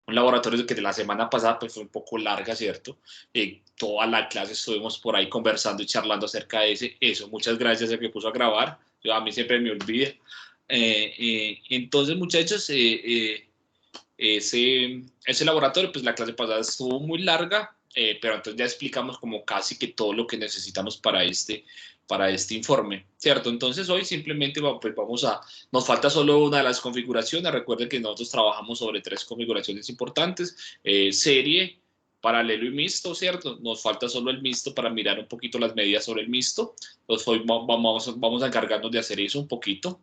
un laboratorio que de la semana pasada pues fue un poco larga, ¿cierto? Toda la clase estuvimos por ahí conversando y charlando acerca de eso. Muchas gracias a que puso a grabar. Yo, a mí siempre me olvida. Entonces, muchachos, ese laboratorio, pues la clase pasada estuvo muy larga, pero entonces ya explicamos como casi que todo lo que necesitamos para este informe, ¿cierto? Entonces hoy simplemente pues nos falta solo una de las configuraciones. Recuerden que nosotros trabajamos sobre 3 configuraciones importantes, serie, paralelo y mixto, ¿cierto? Nos falta solo el mixto para mirar un poquito las medidas sobre el mixto. Entonces hoy vamos a encargarnos de hacer eso un poquito.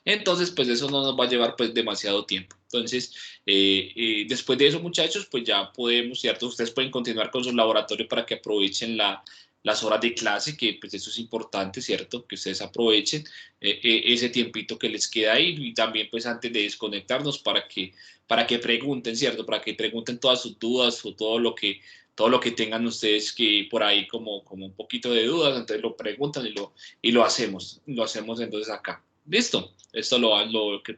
Entonces, pues eso no nos va a llevar pues demasiado tiempo. Entonces, después de eso, muchachos, pues ya podemos, ¿cierto? Ustedes pueden continuar con su laboratorio para que aprovechen las horas de clase, que pues eso es importante, ¿cierto? Que ustedes aprovechen ese tiempito que les queda ahí y también pues antes de desconectarnos para que pregunten, ¿cierto? Para que pregunten todas sus dudas o todo lo que tengan ustedes que por ahí como un poquito de dudas, entonces lo preguntan y lo hacemos entonces acá. ¿Listo? Esto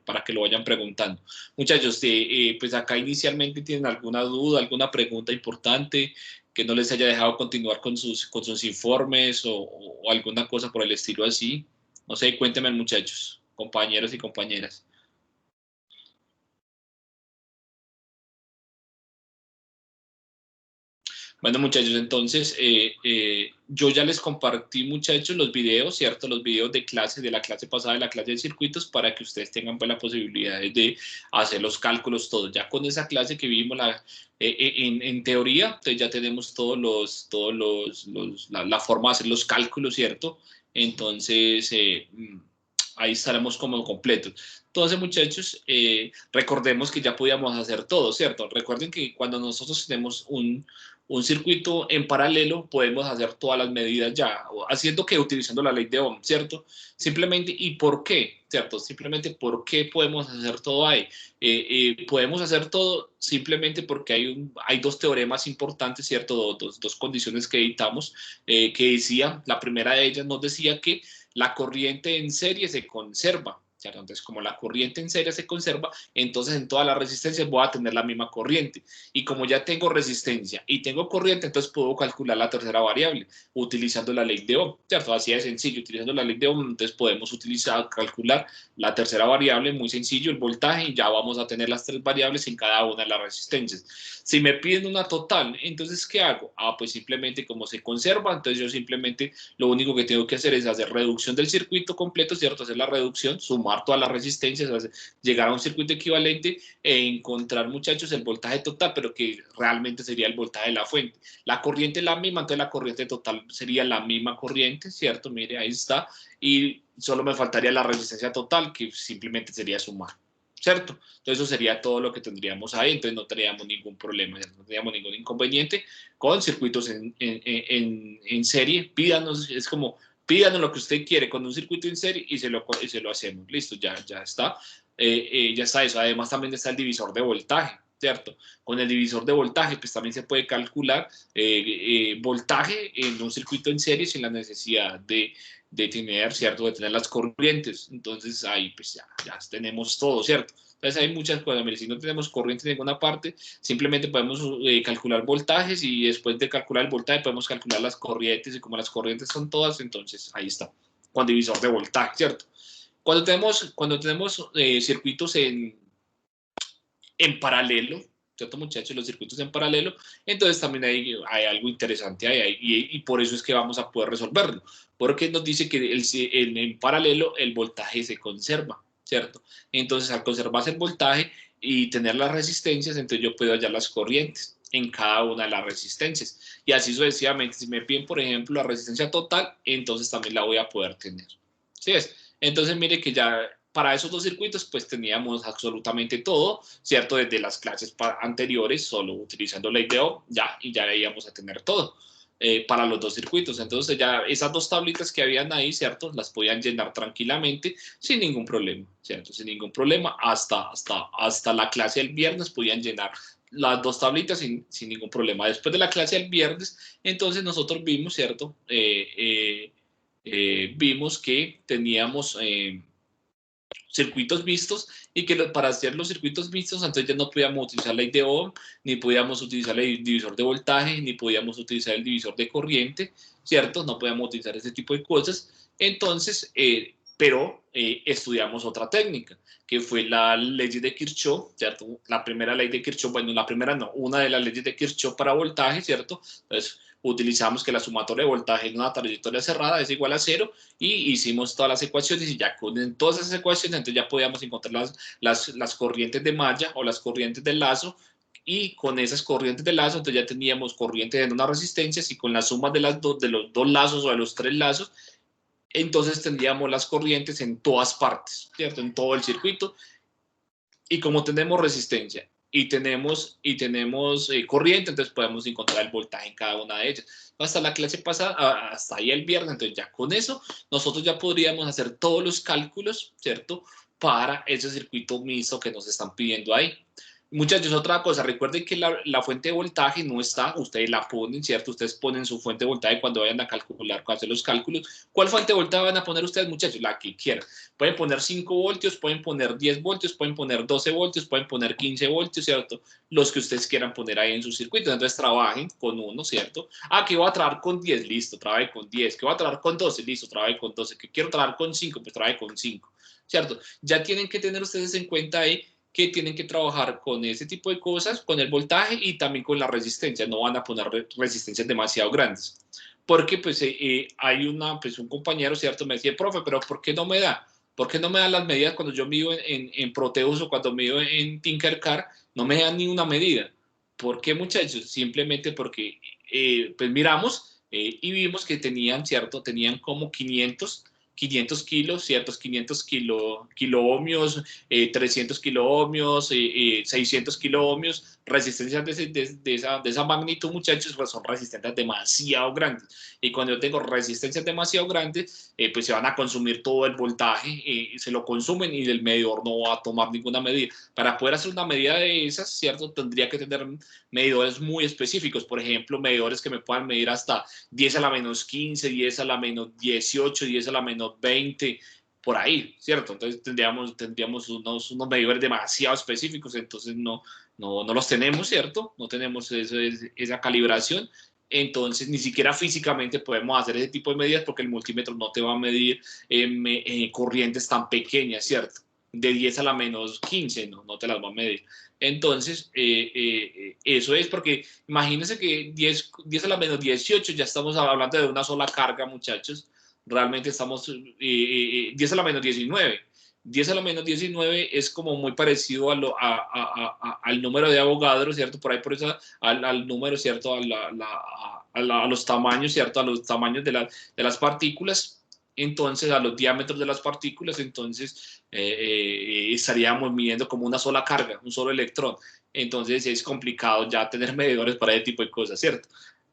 para que lo vayan preguntando. Muchachos, pues acá inicialmente tienen alguna duda, alguna pregunta importante que no les haya dejado continuar con sus informes o alguna cosa por el estilo así. No sé, cuéntenme, muchachos, compañeros y compañeras. Bueno, muchachos, entonces yo ya les compartí, muchachos, los videos, ¿cierto? Los videos de clase, de la clase pasada, de la clase de circuitos, para que ustedes tengan pues, la posibilidad de hacer los cálculos todos. Ya con esa clase que vimos en teoría, entonces ya tenemos la forma de hacer los cálculos, ¿cierto? Entonces, ahí estaremos como completos. Entonces, muchachos, recordemos que ya podíamos hacer todo, ¿cierto? Recuerden que cuando nosotros tenemos un circuito en paralelo, podemos hacer todas las medidas ya, haciendo que utilizando la ley de Ohm, ¿cierto? Simplemente, ¿y por qué? ¿Cierto? Simplemente, ¿por qué podemos hacer todo ahí? Podemos hacer todo simplemente porque hay dos teoremas importantes, ¿cierto? Dos condiciones que editamos, que decía, la primera de ellas nos decía que la corriente en serie se conserva, ¿cierto? Entonces, como la corriente en serie se conserva, entonces en todas las resistencias voy a tener la misma corriente. Y como ya tengo resistencia y tengo corriente, entonces puedo calcular la tercera variable utilizando la ley de Ohm, ¿cierto? Así de sencillo, utilizando la ley de Ohm, entonces podemos calcular la tercera variable, muy sencillo, el voltaje, y ya vamos a tener las 3 variables en cada una de las resistencias. Si me piden una total, entonces, ¿qué hago? Ah, pues simplemente como se conserva, entonces yo simplemente lo único que tengo que hacer es hacer reducción del circuito completo, ¿cierto? Hacer la reducción, sumar todas las resistencias, llegar a un circuito equivalente e encontrar, muchachos, el voltaje total, pero que realmente sería el voltaje de la fuente. La corriente es la misma, entonces la corriente total sería la misma corriente, ¿cierto? Mire, ahí está. Y solo me faltaría la resistencia total, que simplemente sería sumar, ¿cierto? Entonces eso sería todo lo que tendríamos ahí, entonces no tendríamos ningún problema, no tendríamos ningún inconveniente con circuitos en serie. Pídanos, es como, pídanos lo que usted quiere con un circuito en serie y se lo hacemos. Listo, ya está. Ya está eso. Además también está el divisor de voltaje, ¿cierto? Con el divisor de voltaje, pues también se puede calcular voltaje en un circuito en serie sin la necesidad de tener, ¿cierto? De tener las corrientes. Entonces ahí pues ya tenemos todo, ¿cierto? Entonces hay muchas cosas. Mire, si no tenemos corriente en ninguna parte, simplemente podemos calcular voltajes y después de calcular el voltaje podemos calcular las corrientes y como las corrientes son todas, entonces ahí está, con divisor de voltaje, ¿cierto? Cuando tenemos circuitos en paralelo, ¿cierto, muchachos? Los circuitos en paralelo, entonces también hay algo interesante ahí, y por eso es que vamos a poder resolverlo, porque nos dice que en paralelo el voltaje se conserva, ¿cierto? Entonces, al conservarse el voltaje y tener las resistencias, entonces yo puedo hallar las corrientes en cada una de las resistencias. Y así sucesivamente, si me piden, por ejemplo, la resistencia total, entonces también la voy a poder tener. ¿Sí es? Entonces, mire que ya para esos dos circuitos, pues teníamos absolutamente todo, ¿cierto? Desde las clases anteriores, solo utilizando la IDEO, y ya íbamos a tener todo para los dos circuitos. Entonces, ya esas dos tablitas que habían ahí, ¿cierto? Las podían llenar tranquilamente, sin ningún problema, ¿cierto? Sin ningún problema, hasta la clase del viernes podían llenar las dos tablitas sin ningún problema. Después de la clase del viernes, entonces nosotros vimos, ¿cierto? Vimos que teníamos circuitos mixtos y que para hacer los circuitos mixtos entonces ya no podíamos utilizar la ley de Ohm, ni podíamos utilizar el divisor de voltaje, ni podíamos utilizar el divisor de corriente, ¿cierto? No podíamos utilizar ese tipo de cosas. Entonces, pero estudiamos otra técnica, que fue la ley de Kirchhoff, ¿cierto? La primera ley de Kirchhoff, bueno, la primera no, una de las leyes de Kirchhoff para voltaje, ¿cierto? Entonces, utilizamos que la sumatoria de voltaje en una trayectoria cerrada es igual a cero y hicimos todas las ecuaciones y ya con todas esas ecuaciones entonces ya podíamos encontrar las corrientes de malla o las corrientes de lazo y con esas corrientes de lazo entonces ya teníamos corrientes en unas resistencias y con la suma de los dos lazos o de los tres lazos entonces tendríamos las corrientes en todas partes, ¿cierto? En todo el circuito. Y como tenemos resistencia y tenemos corriente, entonces podemos encontrar el voltaje en cada una de ellas. Hasta la clase pasada, hasta ahí el viernes, entonces ya con eso nosotros ya podríamos hacer todos los cálculos, ¿cierto? Para ese circuito mixto que nos están pidiendo ahí. Muchachos, otra cosa, recuerden que la fuente de voltaje no está, ustedes la ponen, ¿cierto? Ustedes ponen su fuente de voltaje cuando vayan a calcular, cuando hacen los cálculos. ¿Cuál fuente de voltaje van a poner ustedes, muchachos? La que quieran. Pueden poner 5 voltios, pueden poner 10 voltios, pueden poner 12 voltios, pueden poner 15 voltios, ¿cierto? Los que ustedes quieran poner ahí en su circuito. Entonces trabajen con uno, ¿cierto? Ah, que voy a trabajar con 10, listo, trabaje con 10. Que voy a trabajar con 12, listo, trabaje con 12. Que quiero trabajar con 5, pues trabaje con 5, ¿cierto? Ya tienen que tener ustedes en cuenta ahí que tienen que trabajar con ese tipo de cosas, con el voltaje y también con la resistencia. No van a poner resistencias demasiado grandes. Porque pues hay pues, un compañero, ¿cierto? Me decía, profe, pero ¿por qué no me da? ¿Por qué no me dan las medidas cuando yo mido en Proteus o cuando mido en Tinkercad? No me dan ni una medida. ¿Por qué, muchachos? Simplemente porque pues miramos y vimos que tenían, ¿cierto? Tenían como 500 kilos, ciertos 500 kilo ohmios, 300 kilo ohmios, 600 kilo ohmios, resistencias de esa magnitud, muchachos, pues son resistencias demasiado grandes. Y cuando yo tengo resistencias demasiado grandes, pues se van a consumir todo el voltaje, se lo consumen y el medidor no va a tomar ninguna medida. Para poder hacer una medida de esas, ¿cierto? Tendría que tener medidores muy específicos, por ejemplo, medidores que me puedan medir hasta 10 a la menos 15, 10 a la menos 18, 10 a la menos 20, por ahí, ¿cierto? Entonces tendríamos unos medidores demasiado específicos, entonces no los tenemos, ¿cierto? No tenemos esa calibración. Entonces, ni siquiera físicamente podemos hacer ese tipo de medidas porque el multímetro no te va a medir corrientes tan pequeñas, ¿cierto? De 10 a la menos 15, no te las va a medir. Entonces, eso es porque imagínense que 10 a la menos 18 ya estamos hablando de una sola carga, muchachos. Realmente estamos 10 a la menos 19. 10 a la menos 19 es como muy parecido al número de Avogadro, ¿cierto? Por ahí, por eso, al número, ¿cierto? A los tamaños, ¿cierto? A los tamaños de las partículas, entonces a los diámetros de las partículas, entonces estaríamos midiendo como una sola carga, un solo electrón. Entonces es complicado ya tener medidores para ese tipo de cosas, ¿cierto?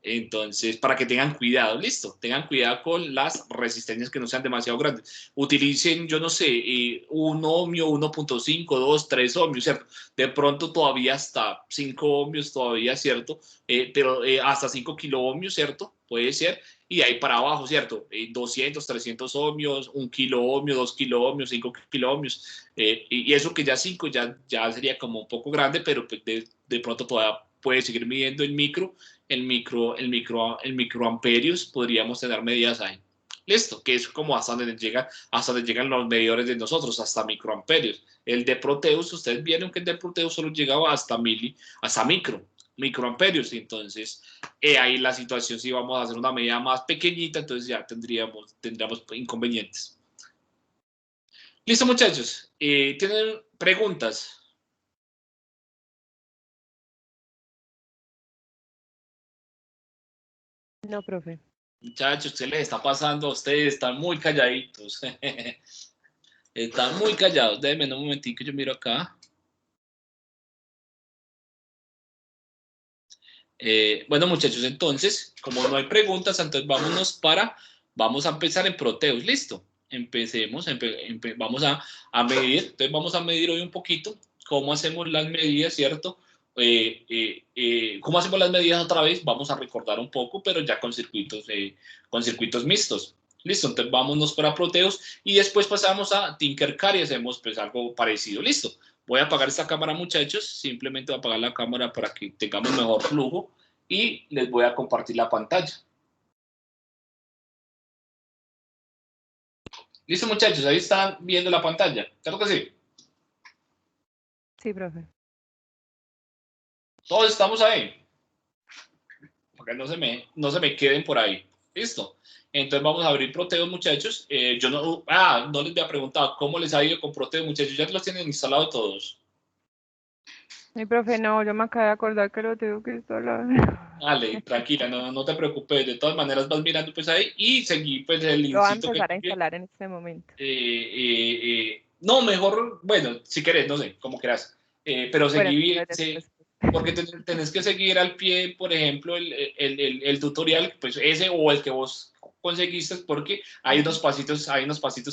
Entonces, para que tengan cuidado, listo, tengan cuidado con las resistencias que no sean demasiado grandes. Utilicen, yo no sé, 1 ohmio, 1.5, 2, 3 ohmios, ¿cierto? De pronto todavía hasta 5 ohmios, todavía, ¿cierto? Pero hasta 5 kilo ohmios, ¿cierto? Puede ser. Y ahí para abajo, ¿cierto? 200, 300 ohmios, 1 kilo ohmio, 2 kilo ohmios, 5 kilo ohmios. Y eso que ya 5 ya sería como un poco grande, pero pues de pronto todavía puede seguir midiendo el microamperios, podríamos tener medidas ahí. Listo, que es como hasta donde llegan los medidores de nosotros, hasta microamperios. El de Proteus, ustedes vieron que el de Proteus solo llegaba hasta microamperios, entonces ahí la situación, si vamos a hacer una medida más pequeñita, entonces ya tendríamos inconvenientes. Listo, muchachos, ¿tienen preguntas? No, profe. Muchachos, ¿qué les está pasando a ustedes? Están muy calladitos. Están muy callados. Déjenme un momentico, yo miro acá. Bueno, muchachos, entonces, como no hay preguntas, entonces vamos a empezar en Proteus. Listo. Empecemos, vamos a medir. Entonces, vamos a medir hoy un poquito cómo hacemos las medidas, ¿cierto? ¿Cómo hacemos las medidas otra vez? Vamos a recordar un poco, pero ya con circuitos mixtos. Listo, entonces vámonos para Proteus y después pasamos a Tinkercad y hacemos pues algo parecido. Listo, voy a apagar esta cámara, muchachos, simplemente voy a apagar la cámara para que tengamos mejor flujo y les voy a compartir la pantalla. Listo, muchachos, ahí están viendo la pantalla. Claro que sí. Sí, profe. Todos estamos ahí. Para que no se me queden por ahí. Listo. Entonces vamos a abrir Proteus, muchachos. Yo no les había preguntado cómo les ha ido con Proteus, muchachos. Ya los tienen instalados todos. Mi profe, no, yo me acabo de acordar que lo tengo que instalar. Dale, tranquila, no te preocupes. De todas maneras vas mirando pues ahí y seguí pues el Lo voy a linkcito que empezar a envié. instalar en este momento. No, mejor, bueno, si querés, no sé, como quieras. Pero Bueno, seguí, después. porque tenés que seguir al pie, por ejemplo, el tutorial, pues ese o el que vos conseguiste, porque hay unos pasitos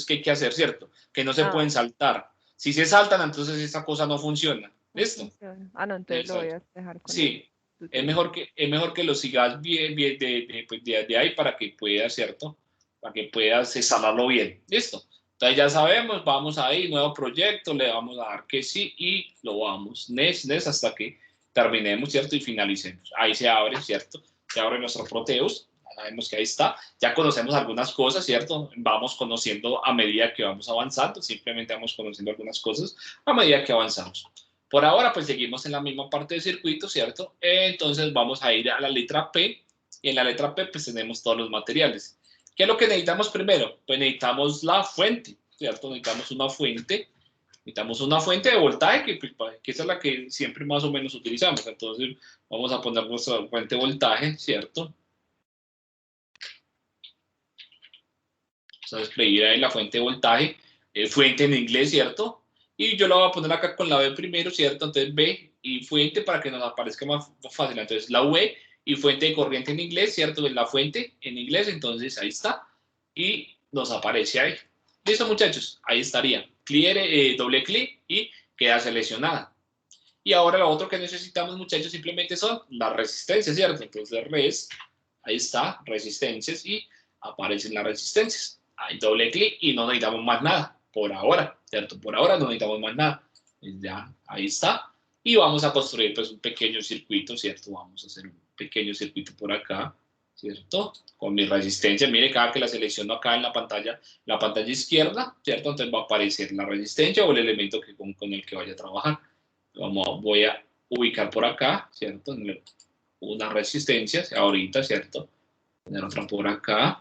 que hay que hacer, ¿cierto? Que no se pueden saltar. Si se saltan, entonces esta cosa no funciona. No ¿Listo? funciona. Ah, no, entonces lo voy Exacto. a dejar con el Sí, tutorial. es mejor que lo sigas bien, bien pues, de ahí para que puedas, ¿cierto? Para que puedas instalarlo bien. ¿Listo? Entonces ya sabemos, vamos ahí, nuevo proyecto, le vamos a dar que sí y lo vamos, next, hasta que terminemos, ¿cierto? Y finalicemos. Ahí se abre, ¿cierto? Se abre nuestro Proteus, ya sabemos que ahí está. Ya conocemos algunas cosas, ¿cierto? Vamos conociendo a medida que vamos avanzando, simplemente vamos conociendo algunas cosas a medida que avanzamos. Por ahora, pues seguimos en la misma parte del circuito, ¿cierto? Entonces vamos a ir a la letra P y en la letra P pues tenemos todos los materiales. ¿Qué es lo que necesitamos primero? Pues necesitamos la fuente, ¿cierto? Necesitamos una fuente de voltaje, que esa es la que siempre más o menos utilizamos. Entonces vamos a poner nuestra fuente de voltaje, ¿cierto? Vamos a escribir ahí la fuente de voltaje, fuente en inglés, ¿cierto? Y yo la voy a poner acá con la B primero, ¿cierto? Entonces B y fuente para que nos aparezca más fácil. Entonces la V y fuente de corriente en inglés, ¿cierto? La fuente en inglés, entonces ahí está. Y nos aparece ahí. Listo, muchachos, ahí estaría. Doble clic y queda seleccionada. Y ahora lo otro que necesitamos, muchachos, simplemente son las resistencias, ¿cierto? Entonces ahí está, resistencias y aparecen las resistencias. Ahí doble clic y no necesitamos más nada, por ahora, ¿cierto? Por ahora no necesitamos más nada. Ya, ahí está. Y vamos a construir pues un pequeño circuito, ¿cierto? Vamos a hacer un pequeño circuito por acá, ¿cierto? Con mi resistencia, mire, cada que la selecciono acá en la pantalla izquierda, ¿cierto? Entonces va a aparecer la resistencia o el elemento con el que vaya a trabajar. Voy a ubicar por acá, ¿cierto? Una resistencia, ahorita, ¿cierto? Poner otra por acá.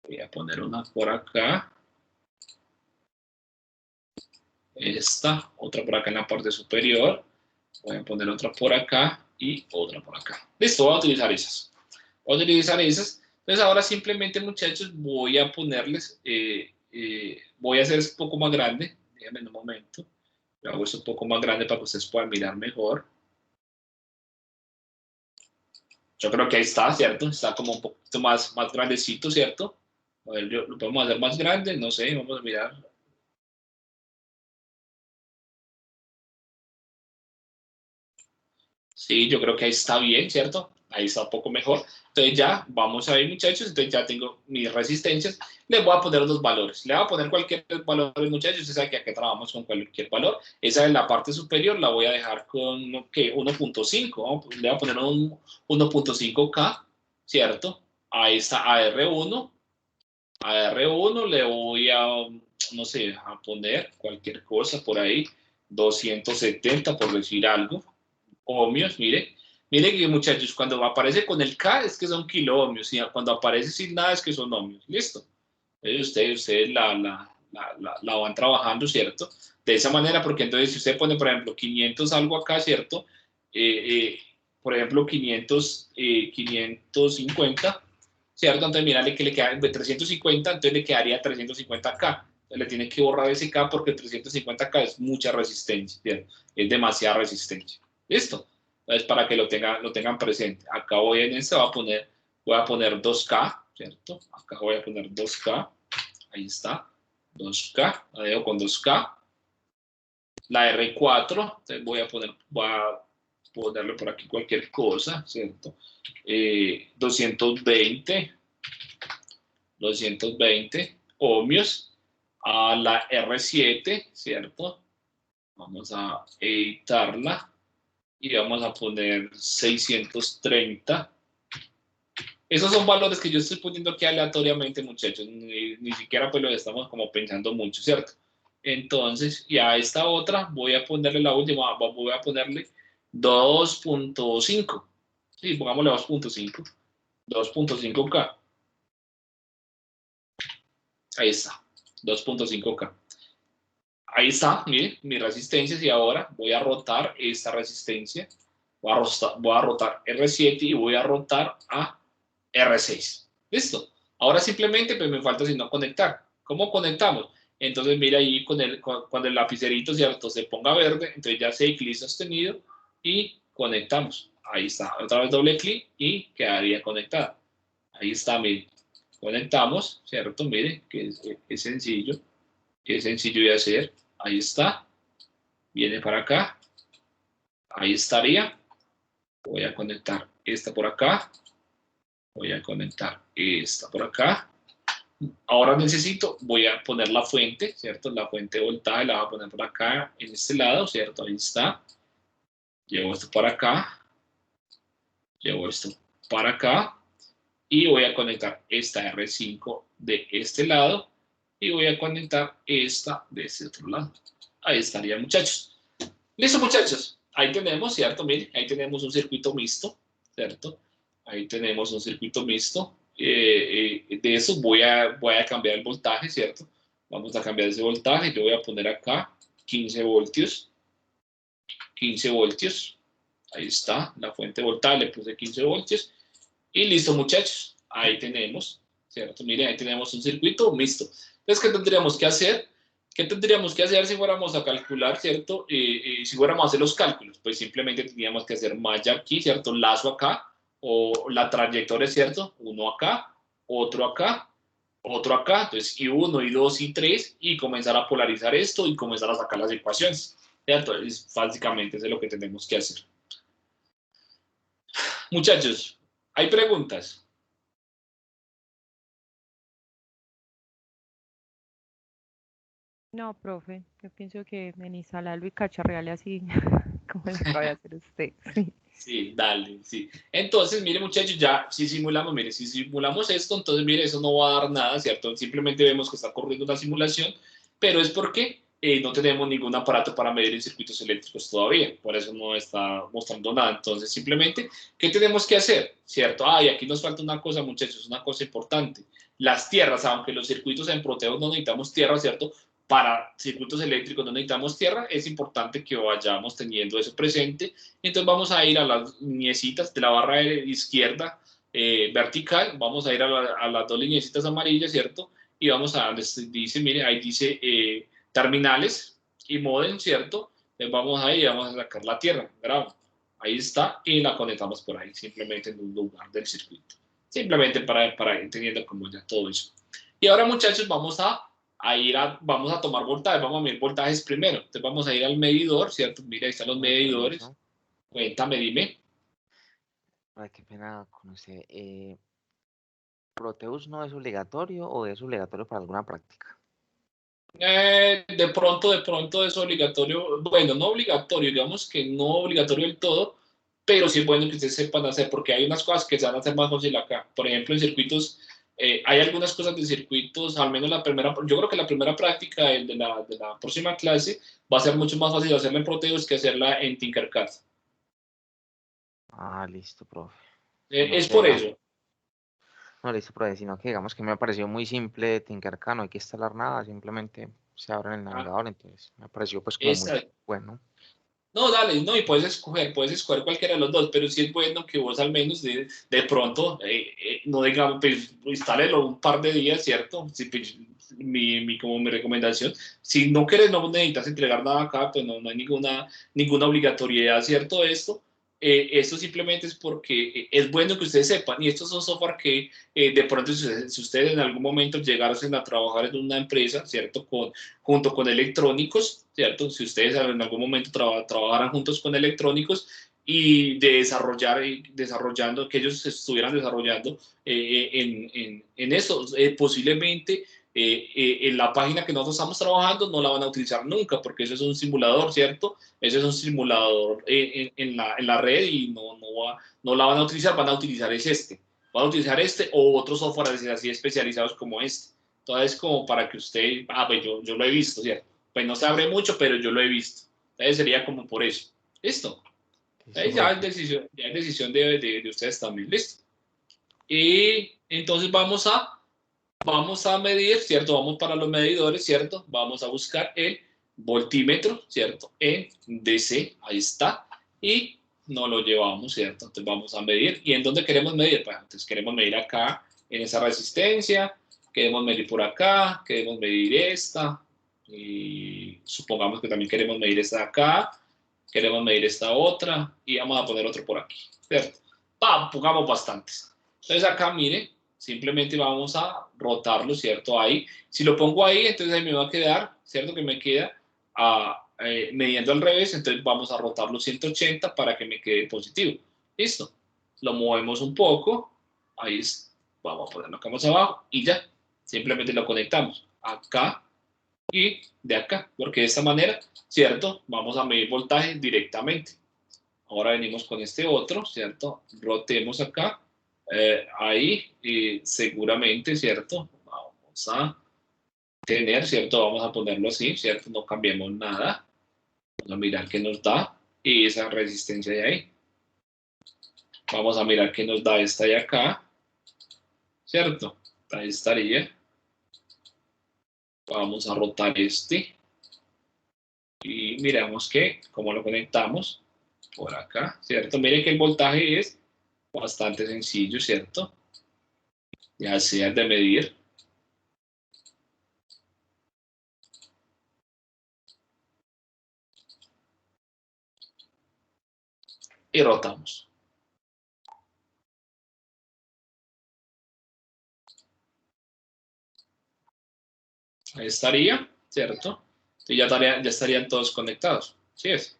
Voy a poner una por acá. Esta, otra por acá en la parte superior. Voy a poner otra por acá y otra por acá. Listo, voy a utilizar esas. Voy a utilizar esas. Entonces ahora simplemente, muchachos, voy a ponerles, voy a hacer esto un poco más grande. Déjenme un momento. Yo hago esto un poco más grande para que ustedes puedan mirar mejor. Yo creo que ahí está, ¿cierto? Está como un poquito más grandecito, ¿cierto? A ver, lo podemos hacer más grande, no sé, vamos a mirar. Sí, yo creo que ahí está bien, ¿cierto? Ahí está un poco mejor. Entonces ya, vamos a ver, muchachos, entonces ya tengo mis resistencias. Les voy a poner los valores. Le voy a poner cualquier valor, muchachos. Usted sabe que acá trabajamos con cualquier valor. Esa es la parte superior, la voy a dejar con, ¿qué? 1.5. Le voy a poner un 1.5K, ¿cierto? Ahí está AR1. A R1 le voy a, no sé, a poner cualquier cosa por ahí, 270 por decir algo, ohmios, mire que muchachos, cuando aparece con el K es que son kiloohmios, y cuando aparece sin nada es que son ohmios, listo. Entonces ustedes la van trabajando, ¿cierto? De esa manera, porque entonces si usted pone, por ejemplo, 500 algo acá, ¿cierto? Eh, eh, por ejemplo, 550, ¿cierto? Entonces, mírale que le queda de 350, entonces le quedaría 350K. Entonces, le tiene que borrar ese K porque 350K es mucha resistencia, ¿cierto? Es demasiada resistencia. ¿Listo? Entonces, para que lo tengan presente. Acá voy en este, voy a poner 2K, ¿cierto? Acá voy a poner 2K. Ahí está. 2K. La dejo con 2K. La R4, entonces voy a ponerle por aquí cualquier cosa, ¿cierto? 220, 220 ohmios a la R7, ¿cierto? Vamos a editarla y vamos a poner 630. Esos son valores que yo estoy poniendo aquí aleatoriamente, muchachos. Ni siquiera pues lo estamos como pensando mucho, ¿cierto? Entonces, y a esta otra voy a ponerle la última, voy a ponerle 2.5. Sí, pongámosle 2.5. 2.5K. Ahí está, 2.5K. Ahí está, mire, mis resistencias y ahora voy a rotar esta resistencia. Voy a rotar R7 y voy a rotar a R6. ¿Listo? Ahora simplemente pues me falta sino conectar. ¿Cómo conectamos? Entonces mira ahí cuando el lapicerito, ¿cierto?, se ponga verde, entonces ya hace clic sostenido y conectamos. Ahí está, otra vez doble clic y quedaría conectada. Ahí está, mire. Conectamos, ¿cierto? Mire, que es sencillo. Es sencillo de hacer. Ahí está. Viene para acá. Ahí estaría. Voy a conectar esta por acá. Voy a conectar esta por acá. Ahora voy a poner la fuente, ¿cierto? La fuente de voltaje la voy a poner por acá, en este lado, ¿cierto? Ahí está. Llevo esto para acá. Llevo esto para acá. Y voy a conectar esta R5 de este lado. Y voy a conectar esta de este otro lado. Ahí estaría, muchachos. Listo, muchachos. Ahí tenemos, ¿cierto? Miren, ahí tenemos un circuito mixto, ¿cierto? Ahí tenemos un circuito mixto. De eso voy a cambiar el voltaje, ¿cierto? Vamos a cambiar ese voltaje. Yo voy a poner acá 15 voltios. 15 voltios. Ahí está, la fuente de voltaje, le puse 15 voltios. Y listo, muchachos. Ahí tenemos, ¿cierto? Miren, ahí tenemos un circuito mixto. Entonces, ¿qué tendríamos que hacer? ¿Qué tendríamos que hacer si fuéramos a calcular, ¿cierto? Si fuéramos a hacer los cálculos, pues simplemente tendríamos que hacer malla aquí, ¿cierto? Lazo acá, o la trayectoria, ¿cierto? Uno acá, otro acá, otro acá. Entonces, y 1, y 2, y 3, y comenzar a polarizar esto y comenzar a sacar las ecuaciones, ¿cierto? Básicamente eso es lo que tenemos que hacer. Muchachos, ¿hay preguntas? No, profe, yo pienso que en instalarlo y cacharrearle así, como lo acaba de hacer usted. Sí. Sí, dale, sí. Entonces, mire, muchachos, ya si simulamos, mire, si simulamos esto, entonces, mire, eso no va a dar nada, ¿cierto? Simplemente vemos que está corriendo una simulación, pero es porque no tenemos ningún aparato para medir en circuitos eléctricos todavía, por eso no está mostrando nada. Entonces, simplemente, ¿qué tenemos que hacer? ¿Cierto? Ah, y aquí nos falta una cosa, muchachos, una cosa importante. Las tierras, aunque los circuitos en Proteus no necesitamos tierra, ¿cierto? Para circuitos eléctricos no necesitamos tierra, es importante que vayamos teniendo eso presente. Entonces vamos a ir a las lineecitas de la barra izquierda vertical, vamos a ir a las dos lineecitas amarillas, ¿cierto? Y vamos a, dice, mire, ahí dice terminales y modem, ¿cierto? Entonces vamos ahí y vamos a sacar la tierra, grabo. Ahí está y la conectamos por ahí, simplemente en un lugar del circuito. Simplemente para ir teniendo como ya todo eso. Y ahora, muchachos, vamos a tomar voltajes, vamos a medir voltajes primero. Entonces vamos a ir al medidor, ¿cierto? Mira, ahí están los medidores. Permiso. Cuéntame, dime. Ay, qué pena con usted. ¿Proteus no es obligatorio o es obligatorio para alguna práctica? De pronto es obligatorio, bueno, no obligatorio, digamos que no obligatorio del todo, pero sí es bueno que ustedes sepan hacer, porque hay unas cosas que se van a hacer más fácil acá. Por ejemplo, en circuitos, hay algunas cosas de circuitos, al menos la primera, yo creo que la primera práctica de la próxima clase va a ser mucho más fácil hacerla en Proteus que hacerla en Tinkercad. Ah, listo, profe. No Es que por digamos, eso. no, listo, profe, sino que digamos que me pareció muy simple Tinkercad, no hay que instalar nada, simplemente se abre en el Ah, navegador, entonces me pareció pues como muy esa, bueno. no, dale, no, y puedes escoger cualquiera de los dos, pero sí es bueno que vos al menos de pronto, no digamos, pues, instálelo un par de días, ¿cierto? Sí, pues, como mi recomendación, si no quieres, no necesitas entregar nada acá, pues no hay ninguna obligatoriedad, ¿cierto? Esto simplemente es porque es bueno que ustedes sepan, y estos son software que de pronto si ustedes en algún momento llegasen a trabajar en una empresa, ¿cierto? Junto con electrónicos, ¿cierto? Si ustedes en algún momento trabajaran juntos con electrónicos, y de desarrollando, que ellos estuvieran desarrollando en eso. Posiblemente en la página que nosotros estamos trabajando no la van a utilizar nunca, porque eso es un simulador, ¿cierto? Ese es un simulador en la red y no la van a utilizar, van a utilizar van a utilizar o otros softwares así especializados como este. Entonces, como para que usted, pues yo lo he visto, ¿cierto? Pues no se abre mucho, pero yo lo he visto. Entonces sería como por eso. ¿Listo? Listo, Ya profe. es decisión de ustedes también. ¿Listo? Y entonces vamos a medir, ¿cierto? Vamos para los medidores, ¿cierto? Vamos a buscar el voltímetro, ¿cierto? En DC, ahí está. Y nos lo llevamos, ¿cierto? Entonces vamos a medir. ¿Y en dónde queremos medir? Pues entonces queremos medir acá, en esa resistencia. Queremos medir por acá. Queremos medir esta. Y supongamos que también queremos medir esta de acá. Queremos medir esta otra. Y vamos a poner otro por aquí, ¿cierto? Pongamos bastantes. Entonces acá, mire, simplemente vamos a rotarlo, ¿cierto? Ahí. Si lo pongo ahí, entonces ahí me va a quedar, ¿cierto? Que me queda midiendo al revés, entonces vamos a rotarlo 180 para que me quede positivo. ¿Listo? Lo movemos un poco. Ahí es. Vamos a ponerlo acá más abajo y ya. Simplemente lo conectamos acá y de acá, porque de esta manera, ¿cierto? Vamos a medir voltaje directamente. Ahora venimos con este otro, ¿cierto? Rotemos acá. Ahí seguramente, ¿cierto? Vamos a tener, ¿cierto? Vamos a ponerlo así, ¿cierto? No cambiemos nada. Vamos a mirar qué nos da y esa resistencia de ahí. Vamos a mirar qué nos da esta de acá, ¿cierto? Ahí estaría. Vamos a rotar este y miramos que, cómo lo conectamos por acá, ¿cierto? Miren que el voltaje es bastante sencillo, ¿cierto? Ya sea de medir. Y rotamos. Ahí estaría, ¿cierto? Y ya estarían todos conectados. ¿Sí es?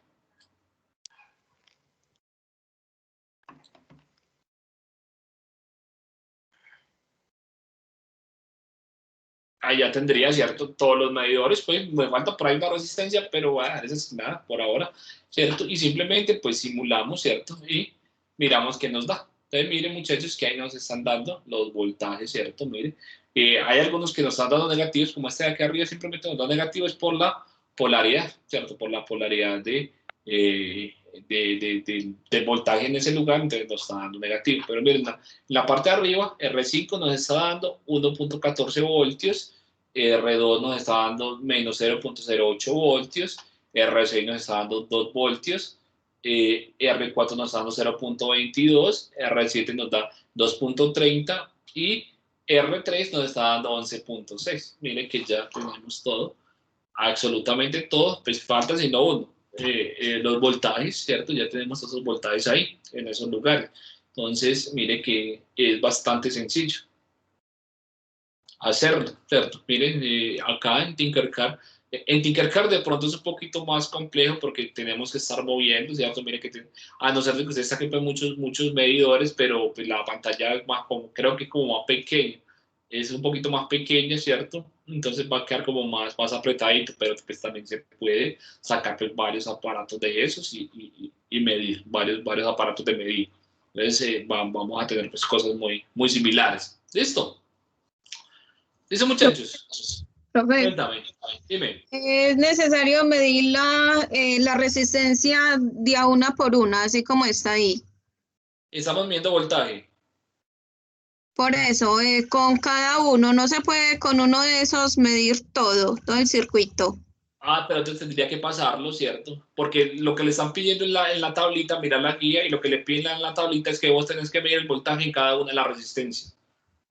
Ahí ya tendría, ¿cierto? Todos los medidores, pues me falta por ahí una resistencia, pero voy a dejar esa asignada por ahora, ¿cierto? Y simplemente pues simulamos, ¿cierto? Y miramos qué nos da. Entonces miren muchachos que ahí nos están dando los voltajes, ¿cierto? Miren, hay algunos que nos están dando negativos, como este de aquí arriba simplemente nos da negativos por la polaridad, ¿cierto? Por la polaridad del voltaje en ese lugar, entonces nos está dando negativo. Pero miren, la parte de arriba, R5 nos está dando 1.14 voltios, R2 nos está dando menos 0.08 voltios, R6 nos está dando 2 voltios, R4 nos está dando 0.22, R7 nos da 2.30 y R3 nos está dando 11.6. Miren que ya tenemos todo, absolutamente todo, pues falta sino uno. Los voltajes, ¿cierto? Ya tenemos esos voltajes ahí, en esos lugares. Entonces, mire que es bastante sencillo hacerlo, ¿cierto? Miren, acá en Tinkercad de pronto es un poquito más complejo porque tenemos que estar moviendo, ¿cierto? Mire que a no ser de que usted saque pues, muchos medidores, pero pues, la pantalla es más creo que como más pequeña, es un poquito más pequeña, ¿cierto? Entonces va a quedar como más apretadito, pero pues también se puede sacar pues, varios aparatos de esos y medir, varios aparatos de medir. Entonces vamos a tener pues, cosas muy similares. ¿Listo? ¿Listo, muchachos? Profe, Cuéntame, dime. es necesario medir la resistencia de a una por una, así como está ahí. Estamos midiendo voltaje. Por eso, con cada uno, no se puede con uno de esos medir todo el circuito. Pero entonces tendría que pasarlo, ¿cierto? Porque lo que le están pidiendo en la tablita, mira la guía, y lo que le piden en la tablita es que vos tenés que medir el voltaje en cada una de las resistencias.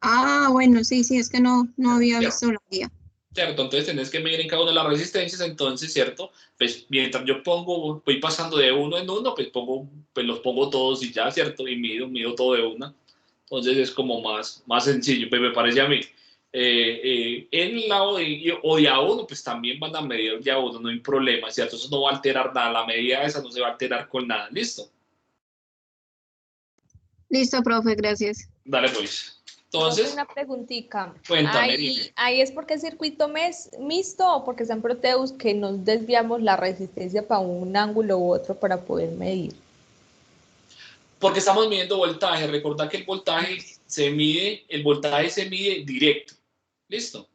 Ah, bueno, sí, es que no había ¿Cierto? visto la guía. ¿Cierto? Entonces tenés que medir en cada una de las resistencias, entonces, ¿cierto? Pues mientras yo voy pasando de uno en uno, pues los pongo todos y ya, ¿cierto? Y mido todo de una. Entonces es como más sencillo, pues me parece a mí. En el lado o de a uno, pues también van a medir de a uno, no hay problema, ¿cierto? Eso no va a alterar nada, la medida esa no se va a alterar con nada, ¿listo? Listo, profe, gracias. Dale pues. Profe, Entonces, una preguntica. cuéntame, dime. Ahí es porque es circuito mixto o porque está en Proteus que nos desviamos la resistencia para un ángulo u otro para poder medir. Porque estamos midiendo voltaje. Recordad que el voltaje se mide directo. ¿Listo?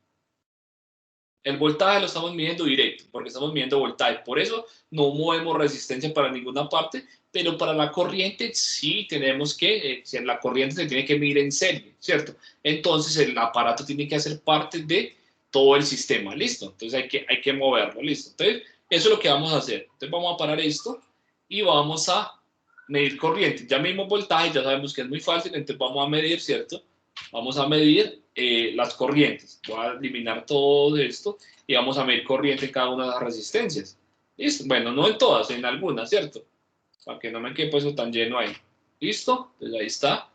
El voltaje lo estamos midiendo directo, porque estamos midiendo voltaje. Por eso no movemos resistencia para ninguna parte, pero para la corriente sí tenemos que, la corriente se tiene que medir en serie, ¿cierto? Entonces el aparato tiene que hacer parte de todo el sistema, ¿listo? Entonces hay que moverlo, ¿listo? Entonces eso es lo que vamos a hacer. Entonces vamos a parar esto y vamos a medir corriente. Ya mismo voltaje, ya sabemos que es muy fácil, entonces vamos a medir, ¿cierto? Vamos a medir las corrientes. Voy a eliminar todo esto y vamos a medir corriente en cada una de las resistencias. ¿Listo? Bueno, no en todas, en algunas, ¿cierto? Para que no me quede eso tan lleno ahí. ¿Listo? Entonces ahí está.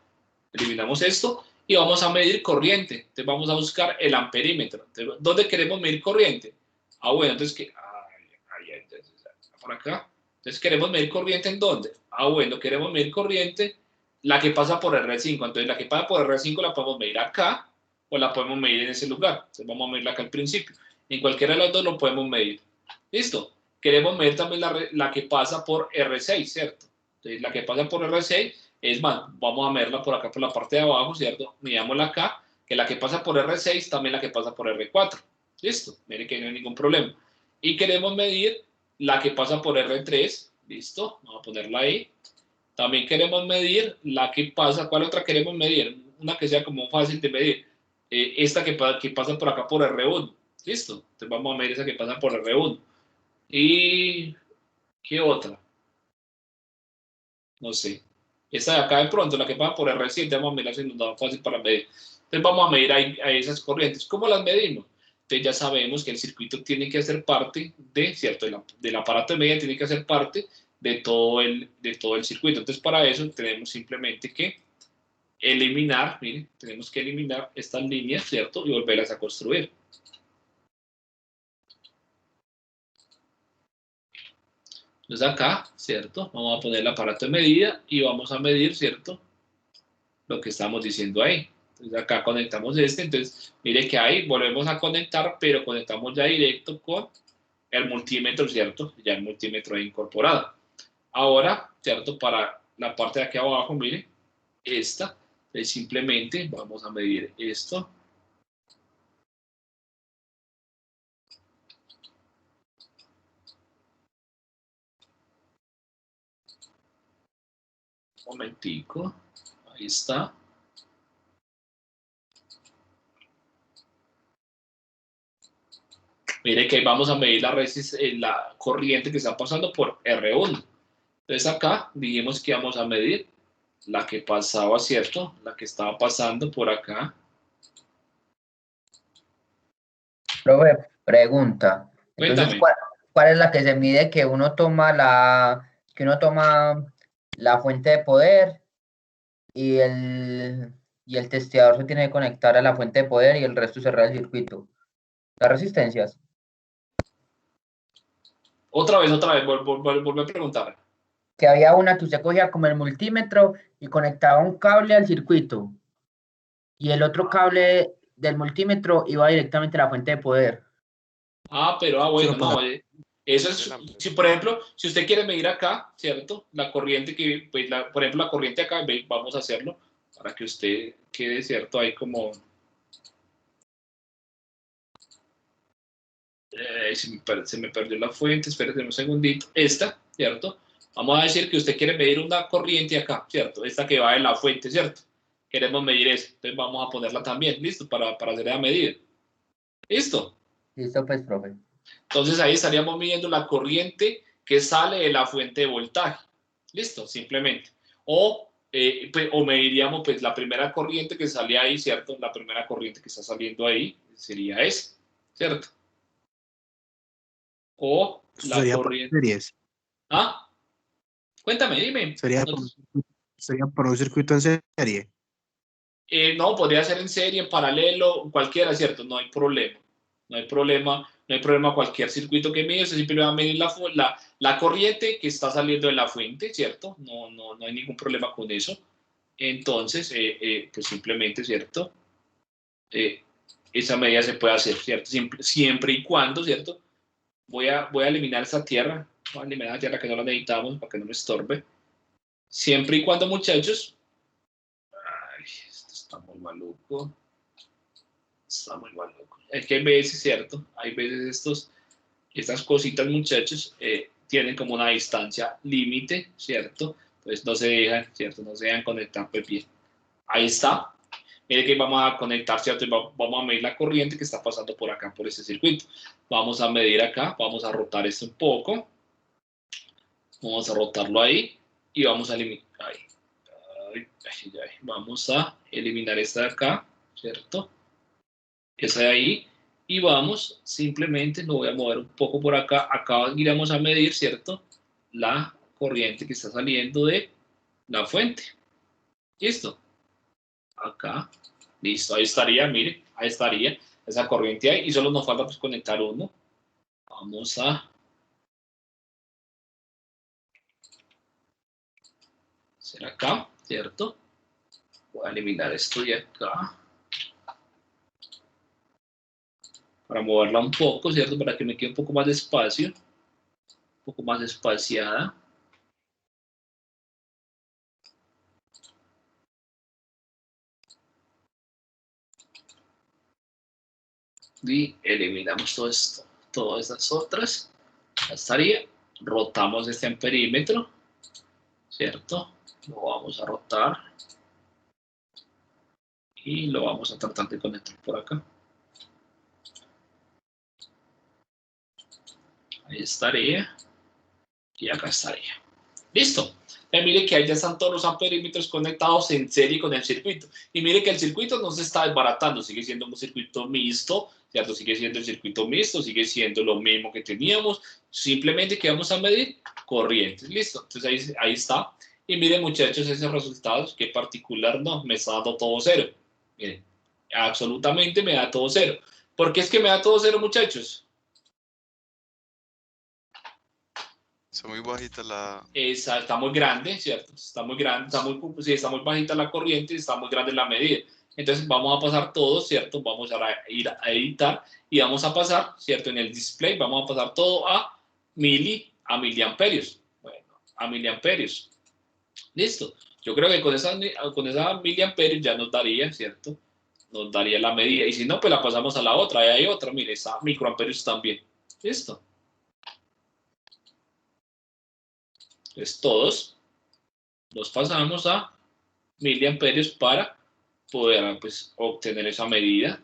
Eliminamos esto y vamos a medir corriente. Entonces vamos a buscar el amperímetro. Entonces, ¿dónde queremos medir corriente? Ah, bueno, entonces, entonces por acá. Entonces, ¿queremos medir corriente en dónde? Ah, bueno, queremos medir corriente la que pasa por R5. Entonces, la que pasa por R5 la podemos medir acá o la podemos medir en ese lugar. Entonces, vamos a medirla acá al principio. En cualquiera de los dos lo podemos medir. ¿Listo? Queremos medir también la que pasa por R6, ¿cierto? Entonces, la que pasa por R6 es más, vamos a medirla por acá por la parte de abajo, ¿cierto? Midámosla acá, que la que pasa por R6 también la que pasa por R4. ¿Listo? Miren que no hay ningún problema. Y queremos medir la que pasa por R3. ¿Listo? Vamos a ponerla ahí. También queremos medir la que pasa, ¿cuál otra queremos medir? Una que sea como fácil de medir. Esta que pasa por acá por R1. ¿Listo? Entonces vamos a medir esa que pasa por R1. ¿Y qué otra? No sé. Esta de acá de pronto, la que pasa por R7, vamos a medir si nos da fácil para medir. Entonces vamos a medir a esas corrientes. ¿Cómo las medimos? Entonces ya sabemos que el circuito tiene que hacer parte de, ¿cierto? Del aparato de medida tiene que hacer parte de todo el circuito. Entonces, para eso tenemos simplemente que eliminar, miren, tenemos que eliminar estas líneas, ¿cierto? Y volverlas a construir. Entonces acá, ¿cierto? Vamos a poner el aparato de medida y vamos a medir, ¿cierto? Lo que estamos diciendo ahí. Entonces acá conectamos entonces mire que ahí volvemos a conectar, pero conectamos ya directo con el multímetro, ¿cierto? Ya el multímetro ahí incorporado. Ahora, ¿cierto? Para la parte de aquí abajo, mire, esta, simplemente vamos a medir esto. Un momentico, ahí está. Mire que vamos a medir la corriente que está pasando por R1. Entonces acá dijimos que íbamos a medir la que pasaba, ¿cierto? La que estaba pasando por acá. Profe, pregunta. Entonces, Cuéntame. ¿cuál es la que se mide que uno toma la fuente de poder y el testeador se tiene que conectar a la fuente de poder y el resto cerrar el circuito? Las resistencias. Otra vez, vuelve a preguntar. Que había una que usted cogía como el multímetro y conectaba un cable al circuito. Y el otro cable del multímetro iba directamente a la fuente de poder. Ah, pero bueno, no, eso es, si por ejemplo, si usted quiere medir acá, ¿cierto? La corriente que, pues, por ejemplo, la corriente acá, vamos a hacerlo para que usted quede, ¿cierto? Ahí como... se me perdió la fuente, espérate un segundito. Esta, ¿cierto? Vamos a decir que usted quiere medir una corriente acá, ¿cierto? Esta que va de la fuente, ¿cierto? Queremos medir eso, entonces vamos a ponerla también, ¿listo? Para hacer la medida. ¿Listo? Listo, pues, profe. Entonces ahí estaríamos midiendo la corriente que sale de la fuente de voltaje. ¿Listo? Simplemente. O mediríamos pues, la primera corriente que sale ahí, ¿cierto? La primera corriente que está saliendo ahí sería esa, ¿cierto? O la sería corriente... por series. ¿Ah? Cuéntame, dime. Sería por un circuito en serie. No, podría ser en serie, en paralelo, cualquiera, ¿cierto? No hay problema. No hay problema cualquier circuito que mide, usted siempre va a medir la corriente que está saliendo de la fuente, ¿cierto? No hay ningún problema con eso. entonces, pues simplemente, ¿cierto? Esa medida se puede hacer, ¿cierto? Siempre y cuando, ¿cierto? Voy a eliminar esta tierra, voy a eliminar la tierra que no la necesitamos para que no me estorbe. Siempre y cuando, muchachos, ay, esto está muy maluco. Está muy maluco. Es que hay veces, ¿cierto? Hay veces estas cositas, muchachos, tienen como una distancia límite, ¿cierto? Entonces no se dejan, ¿cierto? No se dejan conectar pues bien. Ahí está. Mire que vamos a conectar, ¿cierto? Y vamos a medir la corriente que está pasando por acá, por este circuito. Vamos a medir acá, vamos a rotar esto un poco. Vamos a rotarlo ahí y vamos a eliminar. Vamos a eliminar esta de acá, ¿cierto? Esa de ahí. Y vamos, simplemente lo voy a mover un poco por acá. Acá iremos a medir, ¿cierto? La corriente que está saliendo de la fuente. ¿Listo? Acá. Listo, ahí estaría, mire, ahí estaría esa corriente ahí. Y solo nos falta pues conectar uno. Vamos a hacer acá, ¿cierto? Voy a eliminar esto de acá. Para moverla un poco, ¿cierto? Para que me quede un poco más de espacio. Un poco más espaciada. Y eliminamos todo esto, todas estas otras. Ya estaría. Rotamos este amperímetro, ¿cierto? Lo vamos a rotar. Y lo vamos a tratar de conectar por acá. Ahí estaría. Y acá estaría. Listo. Mire que ahí ya están todos los amperímetros conectados en serie con el circuito. Y mire que el circuito no se está desbaratando, sigue siendo un circuito mixto, ¿cierto? Sigue siendo el circuito mixto, sigue siendo lo mismo que teníamos. Simplemente que vamos a medir corrientes. Listo. Entonces ahí está. Y miren, muchachos, esos resultados, que particular no, me está dando todo cero. Miren, absolutamente me da todo cero. ¿Por qué es que me da todo cero, muchachos? Está muy bajita la... Está muy grande, ¿cierto? Está muy grande, está muy bajita la corriente, está muy grande la medida. Entonces vamos a pasar todo, ¿cierto? Vamos a ir a editar y vamos a pasar, ¿cierto? En el display vamos a pasar todo a miliamperios. Bueno, a miliamperios. Listo. Yo creo que con esa miliamperios ya nos daría, ¿cierto? Nos daría la medida. Y si no, pues la pasamos a la otra. Ahí hay otra, mire, está microamperios también. Listo. Entonces todos los pasamos a miliamperios para poder pues, obtener esa medida.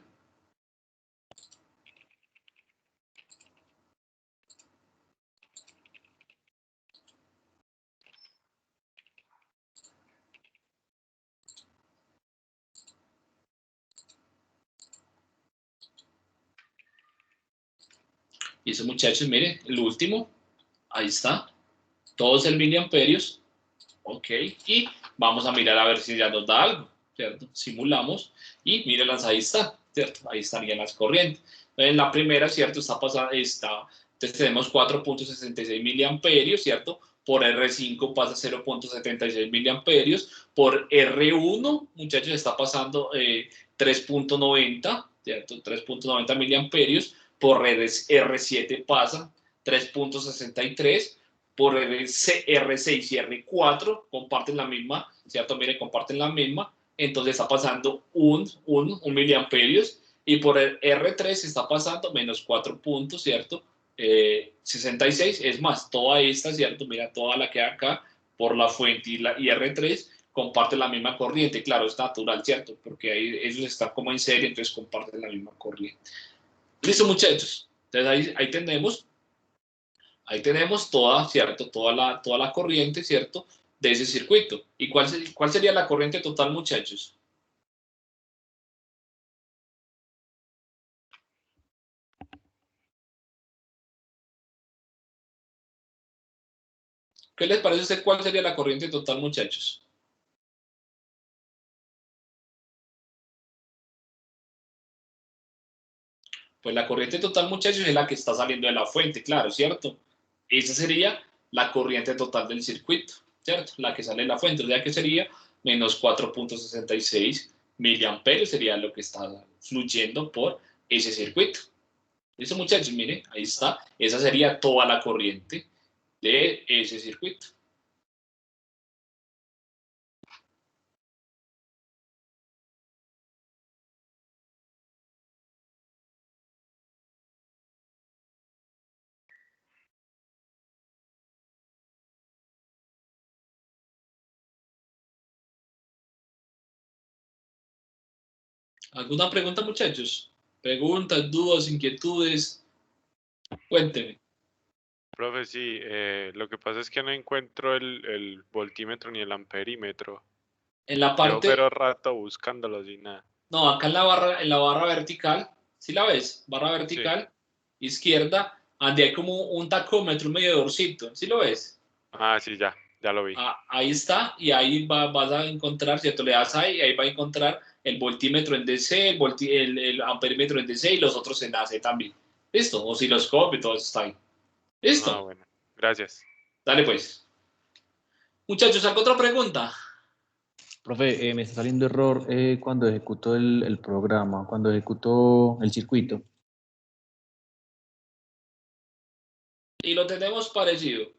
Y esos muchachos, miren, el último, ahí está, todos en miliamperios, ok, y vamos a mirar a ver si ya nos da algo, ¿cierto? Simulamos y mírenlas, ahí está, ¿cierto? Ahí estarían las corrientes. En la primera, ¿cierto? Entonces tenemos 4.66 miliamperios, ¿cierto? Por R5 pasa 0.76 miliamperios, por R1, muchachos, está pasando 3.90, ¿cierto? 3.90 miliamperios, por R7 pasa 3.63, por R6 y R4 comparten la misma, ¿cierto? Mire, comparten la misma, entonces está pasando un miliamperios, y por el R3 está pasando menos 4 puntos, ¿cierto? 66, es más, toda esta, ¿cierto? Mira, toda la que hay acá, por la fuente y R3, comparten la misma corriente, claro, es natural, ¿cierto? Porque ahí ellos están como en serie, entonces comparten la misma corriente. Listo, muchachos. Entonces ahí tenemos toda, ¿cierto? Toda la corriente, ¿cierto? De ese circuito. ¿Y cuál sería la corriente total, muchachos? ¿Qué les parece a usted cuál sería la corriente total, muchachos? Pues la corriente total, muchachos, es la que está saliendo de la fuente, claro, ¿cierto? Esa sería la corriente total del circuito, ¿cierto? La que sale de la fuente, o sea que sería menos 4.66 miliamperios sería lo que está fluyendo por ese circuito. ¿Listo, muchachos? Miren, ahí está. Esa sería toda la corriente de ese circuito. ¿Alguna pregunta, muchachos? Preguntas, dudas, inquietudes. Cuéntenme. Profe, sí, lo que pasa es que no encuentro el voltímetro ni el amperímetro. En la Llevo parte, pero rato buscándolos y nada. no, acá en la barra vertical, ¿sí la ves? Barra vertical, izquierda, donde hay como un tacómetro, un medidorcito, ¿sí lo ves? Ah, sí, ya lo vi. Ahí está, y ahí vas a encontrar, ¿cierto? Le das ahí, y ahí va a encontrar el voltímetro en DC, el amperímetro en DC y los otros en AC también. ¿Listo? Osciloscopio y todo eso está ahí. ¿Listo? Ah, bueno, gracias. Dale pues. Muchachos, ¿alguna otra pregunta? Profe, me está saliendo error cuando ejecuto el programa, cuando ejecuto el circuito. Y lo tenemos parecido.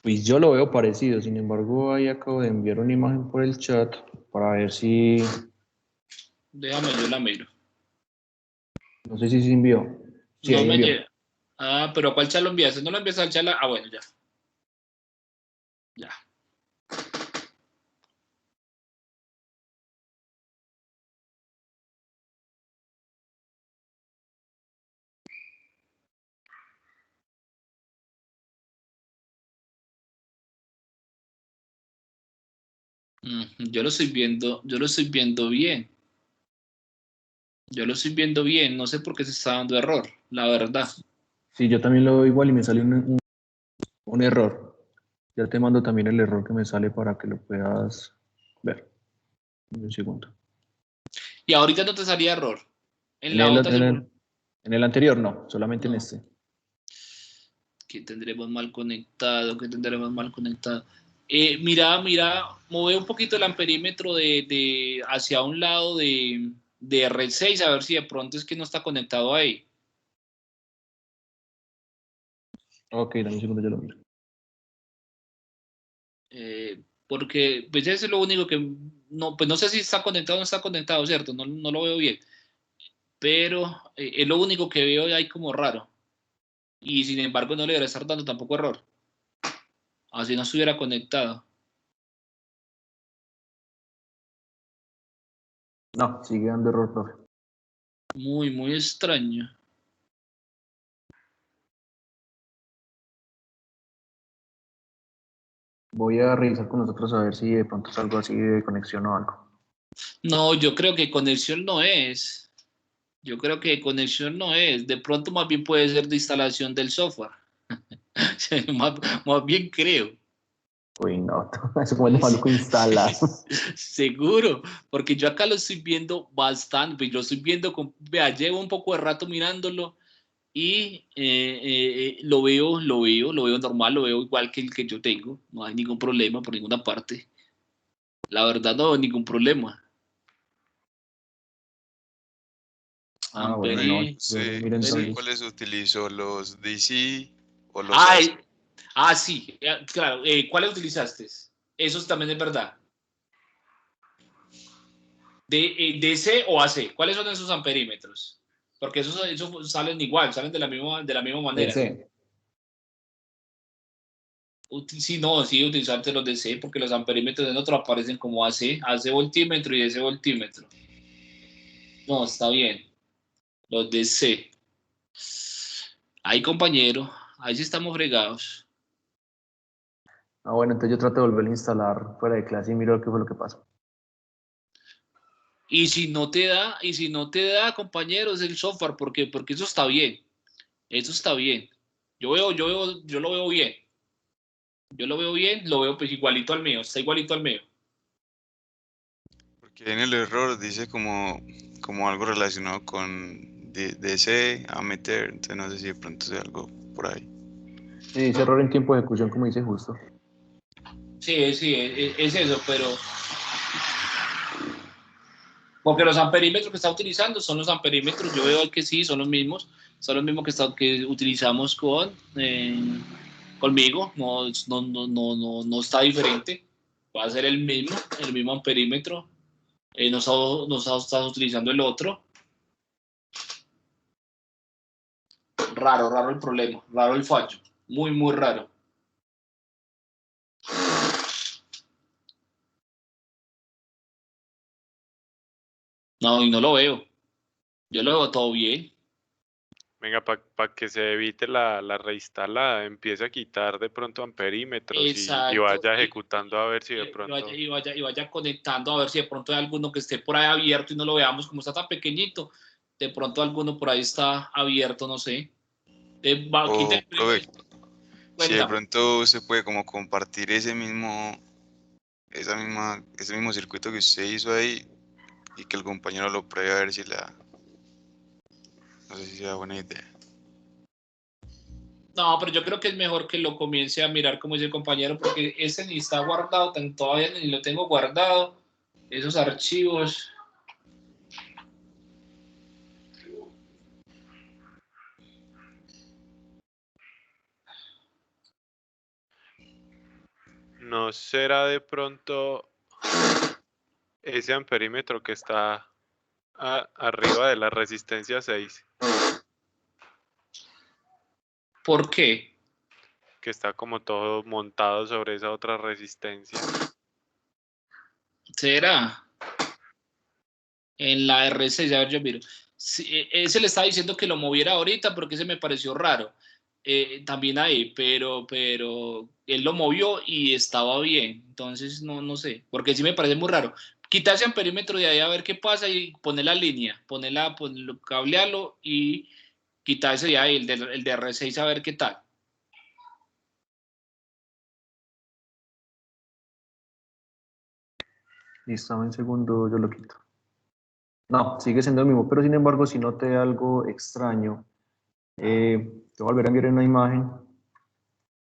Pues yo lo veo parecido, sin embargo, ahí acabo de enviar una imagen por el chat para ver si... Déjame, yo la miro. No sé si se envió. Sí, No ahí me envió. llega. Ah, pero ¿a cuál chat lo enviaste? ¿No lo enviaste al chat? Ah, bueno, ya. Ya. Yo lo estoy viendo bien. Yo lo estoy viendo bien. No sé por qué se está dando error, la verdad. Sí, yo también lo veo igual y me sale un error. Ya te mando también el error que me sale para que lo puedas ver. Un segundo. Y ahorita no te salía error. En En la el, otra en el- en el anterior no, solamente en No. este. Que tendremos mal conectado, que tendremos mal conectado. Mira, mueve un poquito el amperímetro de hacia un lado de R6, a ver si de pronto es que no está conectado ahí. Ok, dame un segundo, ya lo miro. Porque pues eso es lo único que no, pues no sé si está conectado o no está conectado, ¿cierto? No, no lo veo bien. Pero es lo único que veo ahí como raro. Y sin embargo no le debería estar dando tampoco error. Así no estuviera conectado. No, sigue dando error, profe. Muy, muy extraño. Voy a revisar con nosotros a ver si de pronto es algo así de conexión o algo. No, yo creo que conexión no es. Yo creo que conexión no es. De pronto más bien puede ser de instalación del software. más bien creo. Uy, no, eso como el maluco instala. Seguro, porque yo acá lo estoy viendo bastante, pues lo estoy viendo, vea, llevo un poco de rato mirándolo y lo veo normal, lo veo igual que el que yo tengo, no hay ningún problema por ninguna parte. La verdad no veo ningún problema. Bueno, no, Sí, mira no sé entonces. cuáles utilizo, los DC o los Ah, AC. sí, claro. ¿Cuáles utilizaste? Eso también es verdad. DC o AC, ¿cuáles son esos amperímetros? Porque esos salen igual, salen de la misma manera. DC. Sí, no, sí, utilizarte los DC porque los amperímetros en otro aparecen como AC voltímetro y DC voltímetro. No, está bien. Los DC. Ay, compañero, ahí sí estamos fregados. Bueno, entonces yo trato de volverlo a instalar fuera de clase y miro qué fue lo que pasó. Y si no te da, compañeros, el software, porque eso está bien. Eso está bien. Yo lo veo bien. Yo lo veo bien, lo veo pues igualito al mío, está igualito al mío. Porque en el error dice como algo relacionado con DC, ammeter, entonces no sé si de pronto sea algo por ahí. Sí, dice error en tiempo de ejecución, como dice justo. Sí, es eso, Porque los amperímetros que está utilizando son los amperímetros, yo veo que sí, son los mismos que utilizamos conmigo, no está diferente, va a ser el mismo amperímetro, no estás utilizando el otro. Raro el problema, raro el fallo, muy raro. No, y no lo veo. Yo lo veo todo bien. Venga, para que se evite la reinstalada, empiece a quitar de pronto amperímetros y Exacto. vaya ejecutando a ver si de pronto... Y vaya conectando a ver si de pronto hay alguno que esté por ahí abierto y no lo veamos, como está tan pequeñito. De pronto alguno por ahí está abierto, no sé. Profe, si de Cuéntame. pronto se puede como compartir ese mismo circuito que usted hizo ahí y que el compañero lo pruebe a ver si no sé si sea buena idea. No, pero yo creo que es mejor que lo comience a mirar, como dice el compañero, porque ese ni está guardado, todavía ni lo tengo guardado. Esos archivos. ¿No será de pronto ese amperímetro que está arriba de la resistencia 6? ¿Por qué? Que está como todo montado sobre esa otra resistencia. ¿Será? En la R6, a ver, yo miro. Sí, ese le estaba diciendo que lo moviera ahorita porque ese me pareció raro. También ahí, pero él lo movió y estaba bien. Entonces, no sé, porque sí me parece muy raro. Quitarse un perímetro de ahí a ver qué pasa y poner la línea, cablearlo y quitarse de ahí, el de R6 a ver qué tal. Listo, dame un segundo, yo lo quito. No, sigue siendo el mismo, pero sin embargo, si noté algo extraño, te voy a volver a enviar una imagen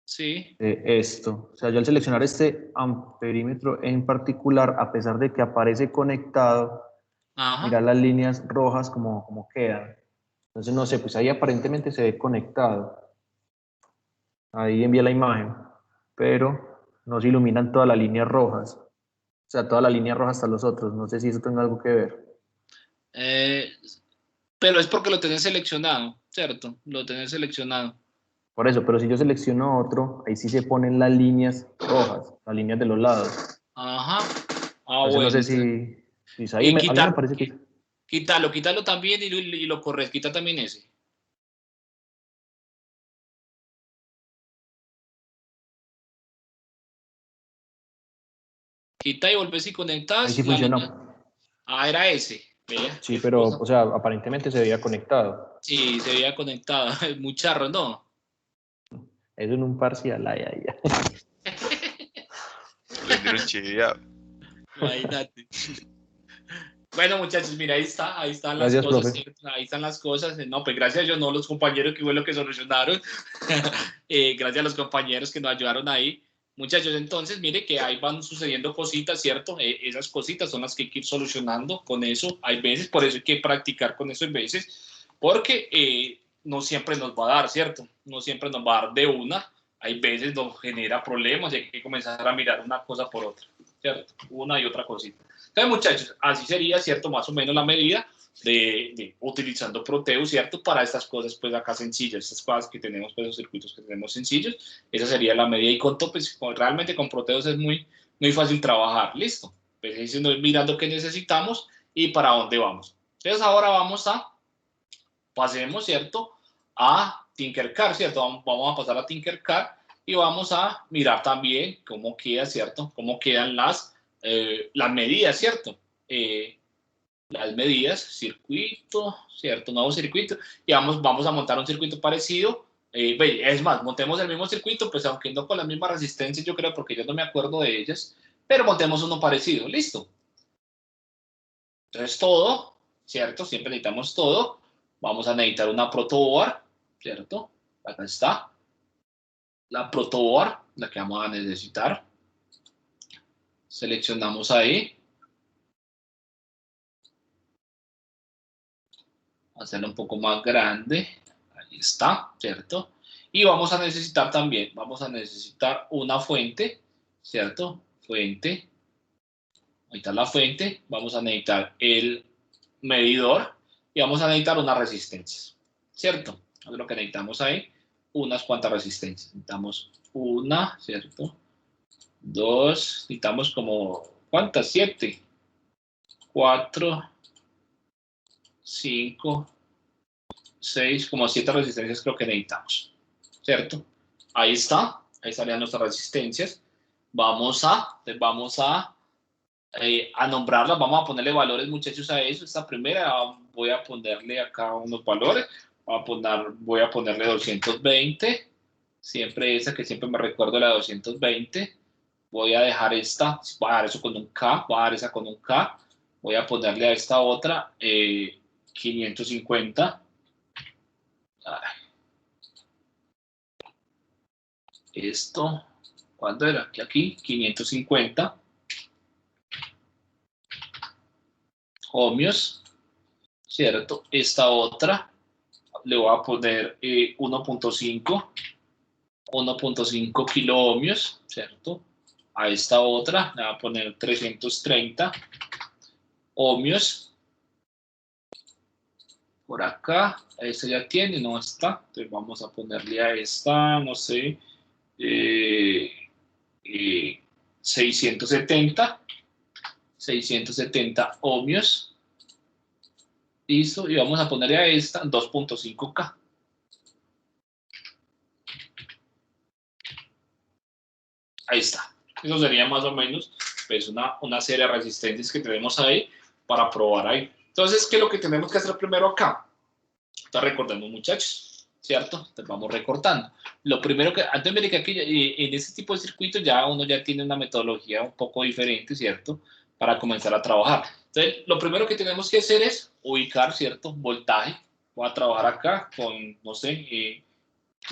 Sí. de esto. O sea, yo al seleccionar este amperímetro en particular, a pesar de que aparece conectado, Ajá. mira las líneas rojas como quedan. Entonces, no sé, pues ahí aparentemente se ve conectado. Ahí envía la imagen, pero no se iluminan todas las líneas rojas. O sea, toda la línea roja hasta los otros. No sé si eso tenga algo que ver. Pero es porque lo tenés seleccionado, ¿cierto? Lo tenés seleccionado. Por eso, pero si yo selecciono otro, ahí sí se ponen las líneas rojas, las líneas de los lados. Ajá. Entonces Bueno. no sé si ahí Y a mí me parece que... quítalo también y lo corres, quita también ese. Quita y volvés y conectas. Ahí sí la línea. funcionó. Era ese. Vea, Sí, qué pero, cosa. o sea, aparentemente se veía conectado. Sí, se veía conectado. Muy charro, ¿no? Eso en un parcial, ay. Le dieron chiviado. Imagínate. Bueno, muchachos, mira, ahí están las Gracias, cosas, profe. ¿cierto? Ahí están las cosas. No, pues gracias a Dios, no los compañeros que fue lo que solucionaron. Gracias a los compañeros que nos ayudaron ahí. Muchachos, entonces, mire que ahí van sucediendo cositas, ¿cierto? Esas cositas son las que hay que ir solucionando con eso. Hay veces, por eso hay que practicar con eso en veces, porque no siempre nos va a dar, ¿cierto? No siempre nos va a dar de una. Hay veces nos genera problemas y hay que comenzar a mirar una cosa por otra, ¿cierto? Una y otra cosita. Entonces, muchachos, así sería, ¿cierto? Más o menos la medida de utilizando Proteus, ¿cierto? Para estas cosas, pues acá sencillas, estas cosas que tenemos, pues los circuitos que tenemos sencillos, esa sería la medida. Y pues, realmente con Proteus es muy fácil trabajar, ¿listo? Pues mirando qué necesitamos y para dónde vamos. Entonces, ahora pasemos, ¿cierto? A Tinkercad, ¿cierto? Vamos a pasar a Tinkercad y vamos a mirar también cómo queda, ¿cierto? Cómo quedan las medidas, ¿cierto? Las medidas, circuito, ¿cierto? Nuevo circuito, y vamos a montar un circuito parecido. Es más, montemos el mismo circuito, pues aunque no con las mismas resistencias, yo creo, porque yo no me acuerdo de ellas, pero montemos uno parecido, listo. Entonces todo, ¿cierto? Siempre necesitamos todo. Vamos a necesitar una protoboard, ¿cierto? Acá está. La protoboard, la que vamos a necesitar. Seleccionamos ahí. hacerlo un poco más grande. Ahí está, ¿cierto? Y vamos a necesitar también, una fuente, ¿cierto? Fuente. Ahí está la fuente. Vamos a necesitar el medidor y vamos a necesitar unas resistencias, ¿cierto? Es lo que necesitamos ahí, unas cuantas resistencias. Necesitamos una, ¿cierto? 2, necesitamos como, ¿cuántas? 7, 4, 5, 6, como 7 resistencias creo que necesitamos, ¿cierto? Ahí está, ahí estarían nuestras resistencias. Vamos a nombrarlas, vamos a ponerle valores, muchachos, a eso. Esta primera voy a ponerle acá unos valores, voy a ponerle 220, siempre esa que siempre me recuerdo, la 220. Voy a dejar esta, voy a dejar eso con un K, voy a dejar esa con un K, voy a ponerle a esta otra 550. Esto, ¿cuánto era? Aquí 550 ohmios, ¿cierto? Esta otra le voy a poner 1.5 kilo ohmios, ¿cierto? A esta otra le voy a poner 330 ohmios. Por acá, a esta ya tiene, no está. Entonces vamos a ponerle a esta, no sé, 670 ohmios. Listo, y vamos a ponerle a esta 2.5K. Ahí está. Eso sería más o menos pues, una serie de resistencias que tenemos ahí para probar ahí. Entonces, ¿qué es lo que tenemos que hacer primero acá? Entonces, recordemos, muchachos, ¿cierto? Entonces, vamos recortando. Lo primero que, antes de que aquí, en este tipo de circuitos ya uno ya tiene una metodología un poco diferente, ¿cierto? Para comenzar a trabajar. Entonces, lo primero que tenemos que hacer es ubicar, ¿cierto? Voltaje. Voy a trabajar acá con, no sé,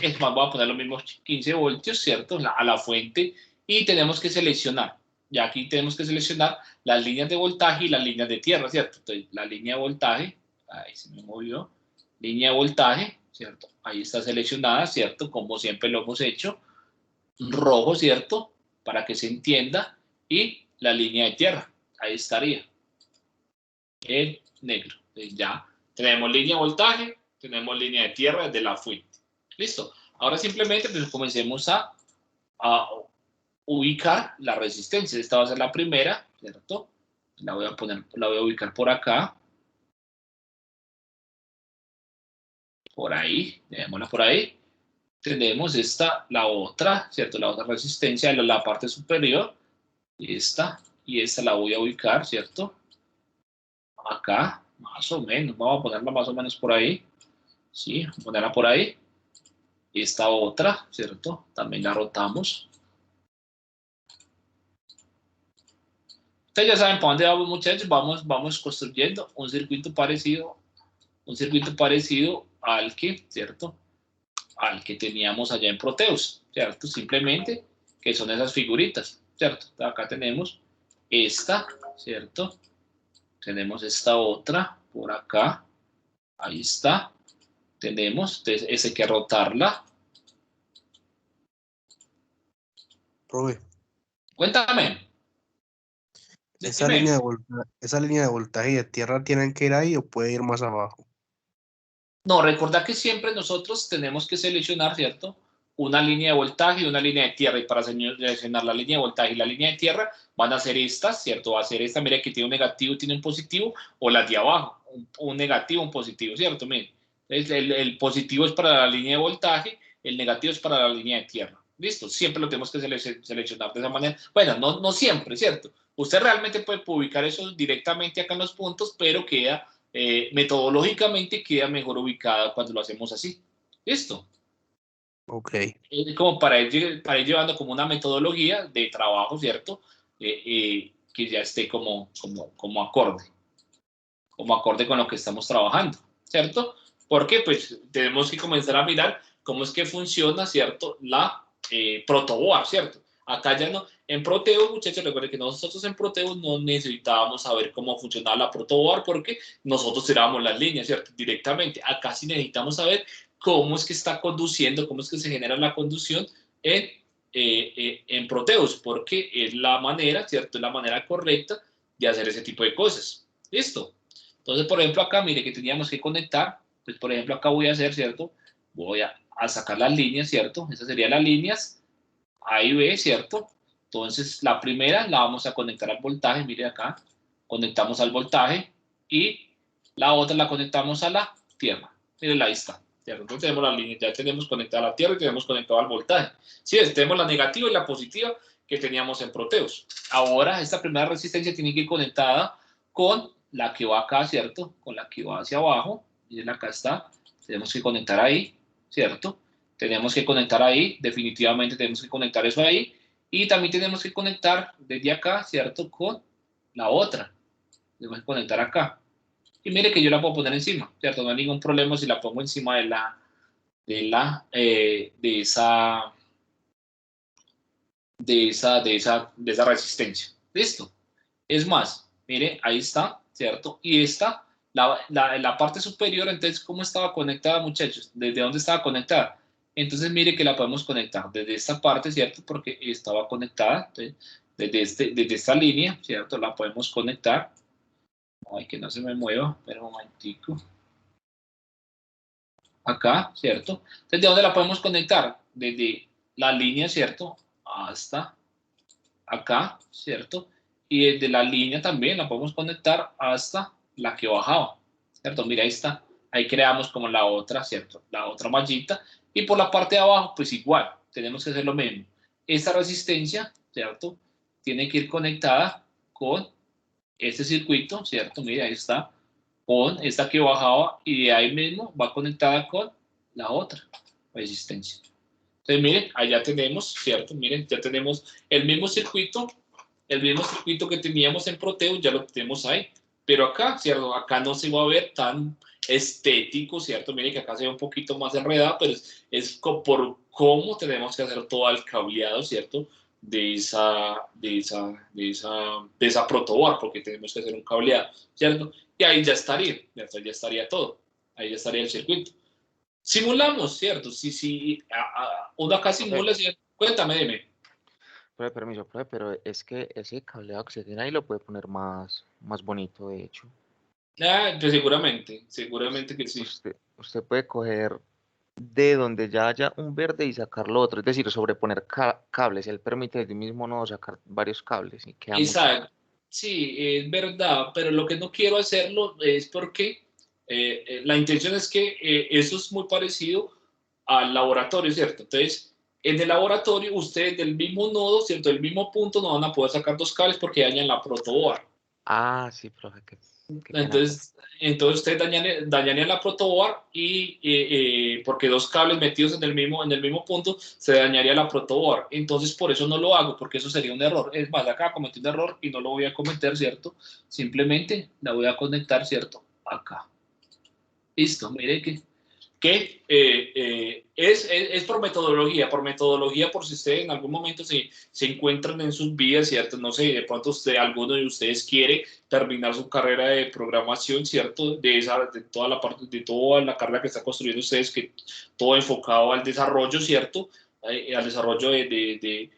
es más, voy a poner los mismos 15 voltios, ¿cierto? A la fuente. Y tenemos que seleccionar. Ya aquí tenemos que seleccionar las líneas de voltaje y las líneas de tierra, ¿cierto? Entonces, la línea de voltaje, ahí se me movió, línea de voltaje, ¿cierto? Ahí está seleccionada, ¿cierto? Como siempre lo hemos hecho. Rojo, ¿cierto? Para que se entienda. Y la línea de tierra, ahí estaría. El negro. Entonces, ya tenemos línea de voltaje, tenemos línea de tierra desde la fuente. ¿Listo? Ahora simplemente pues, comencemos a ubicar la resistencia. Esta va a ser la primera, ¿cierto? La voy a ubicar por acá. Por ahí, dejémosla por ahí. Tenemos esta, la otra, ¿cierto? La otra resistencia de la parte superior. Esta y esta la voy a ubicar, ¿cierto? Acá, más o menos. Vamos a ponerla más o menos por ahí. Sí, vamos a ponerla por ahí. Esta otra, ¿cierto? También la rotamos. Ustedes ya saben para dónde vamos, muchachos. Vamos construyendo un circuito parecido al que, ¿cierto? Al que teníamos allá en Proteus, ¿cierto? Simplemente que son esas figuritas, ¿cierto? Acá tenemos esta, ¿cierto? Tenemos esta otra por acá. Ahí está. Tenemos, entonces, esa hay que rotarla. Profe, Cuéntame. esa línea de voltaje y de tierra tienen que ir ahí o puede ir más abajo. No, recordad que siempre nosotros tenemos que seleccionar, ¿cierto? Una línea de voltaje y una línea de tierra. Y para seleccionar la línea de voltaje y la línea de tierra van a ser estas, ¿cierto? Va a ser esta, mira que tiene un negativo, tiene un positivo, o las de abajo, un negativo, un positivo, ¿cierto? Miren, el positivo es para la línea de voltaje, el negativo es para la línea de tierra. ¿Listo? Siempre lo tenemos que seleccionar de esa manera. Bueno, no siempre, ¿cierto? Usted realmente puede ubicar eso directamente acá en los puntos, pero queda... metodológicamente queda mejor ubicada cuando lo hacemos así. ¿Listo? Ok. Como para ir llevando como una metodología de trabajo, ¿cierto? Que ya esté como acorde con lo que estamos trabajando, ¿cierto? Porque pues tenemos que comenzar a mirar cómo es que funciona, ¿cierto? La protoboard, ¿cierto? Acá ya no. En Proteus, muchachos, recuerden que nosotros en Proteus no necesitábamos saber cómo funcionaba la protoboard porque nosotros tirábamos las líneas, ¿cierto? Directamente. Acá sí necesitamos saber cómo es que está conduciendo, cómo es que se genera la conducción en Proteus, porque es la manera, ¿cierto? Es la manera correcta de hacer ese tipo de cosas. ¿Listo? Entonces, por ejemplo, acá, mire que teníamos que conectar. Pues, por ejemplo, acá voy a hacer, ¿cierto? Voy a sacar las líneas, ¿cierto? Esas serían las líneas. A y B, ¿cierto? Entonces, la primera la vamos a conectar al voltaje, mire acá, conectamos al voltaje y la otra la conectamos a la tierra. Miren, ahí está, ¿cierto? Entonces tenemos la línea, ya tenemos conectada a la tierra y tenemos conectado al voltaje. Sí, tenemos la negativa y la positiva que teníamos en Proteus. Ahora, esta primera resistencia tiene que ir conectada con la que va acá, ¿cierto? Con la que va hacia abajo, miren, acá está, tenemos que conectar ahí, ¿cierto? Tenemos que conectar ahí, definitivamente tenemos que conectar eso ahí, y también tenemos que conectar desde acá, ¿cierto? Con la otra. Tenemos que conectar acá. Y mire que yo la puedo poner encima, ¿cierto? No hay ningún problema si la pongo encima de esa resistencia. ¿Listo? Es más, mire, ahí está, ¿cierto? Y esta, la parte superior, entonces, ¿cómo estaba conectada, muchachos? ¿Desde dónde estaba conectada? Entonces, mire que la podemos conectar desde esta parte, ¿cierto? Porque estaba conectada. Entonces, desde esta línea, ¿cierto? La podemos conectar. Ay, que no se me mueva. Espera un momentico. Acá, ¿cierto? ¿Desde dónde la podemos conectar? Desde la línea, ¿cierto? Hasta acá, ¿cierto? Y desde la línea también la podemos conectar hasta la que bajaba, ¿cierto? Mira, ahí está. Ahí creamos como la otra, ¿cierto? La otra mallita. Y por la parte de abajo, pues igual, tenemos que hacer lo mismo. Esta resistencia, ¿cierto? Tiene que ir conectada con este circuito, ¿cierto? Mira, ahí está. Con esta que bajaba y de ahí mismo va conectada con la otra resistencia. Entonces, miren, allá tenemos, ¿cierto? Miren, ya tenemos el mismo circuito que teníamos en Proteus, ya lo tenemos ahí. Pero acá, ¿cierto? Acá no se va a ver tan estético, ¿cierto? Miren que acá se ve un poquito más enredado, pero es por cómo tenemos que hacer todo el cableado, ¿cierto? De esa protoboard, porque tenemos que hacer un cableado, ¿cierto? Y ahí ya estaría todo. Ahí ya estaría el circuito. Simulamos, ¿cierto? Sí, uno acá simula, ¿cierto? Cuéntame, dime. Permiso, pero es que ese cableado que se tiene ahí lo puede poner más bonito, de hecho. Pues seguramente que sí. Usted puede coger de donde ya haya un verde y sacar lo otro, es decir, sobreponer cables. Él permite desde mismo nodo sacar varios cables y queda Exacto. Sí, es verdad, pero lo que no quiero hacerlo es porque la intención es que eso es muy parecido al laboratorio, ¿cierto? Entonces, en el laboratorio, ustedes del mismo nodo, ¿cierto? Del mismo punto no van a poder sacar dos cables porque dañan la protoboard. Ah, sí, profe. Entonces ustedes dañarían la protoboard y porque dos cables metidos en el mismo punto se dañaría la protoboard. Entonces por eso no lo hago, porque eso sería un error. Es más, acá cometí un error y no lo voy a cometer, ¿cierto? Simplemente la voy a conectar, ¿cierto? Acá. Listo, mire que es por metodología, por si ustedes en algún momento se encuentran en sus vidas, ¿cierto? No sé, de pronto alguno de ustedes quiere terminar su carrera de programación, ¿cierto? De toda la parte, de toda la carrera que está construyendo ustedes, que todo enfocado al desarrollo, ¿cierto? Al desarrollo de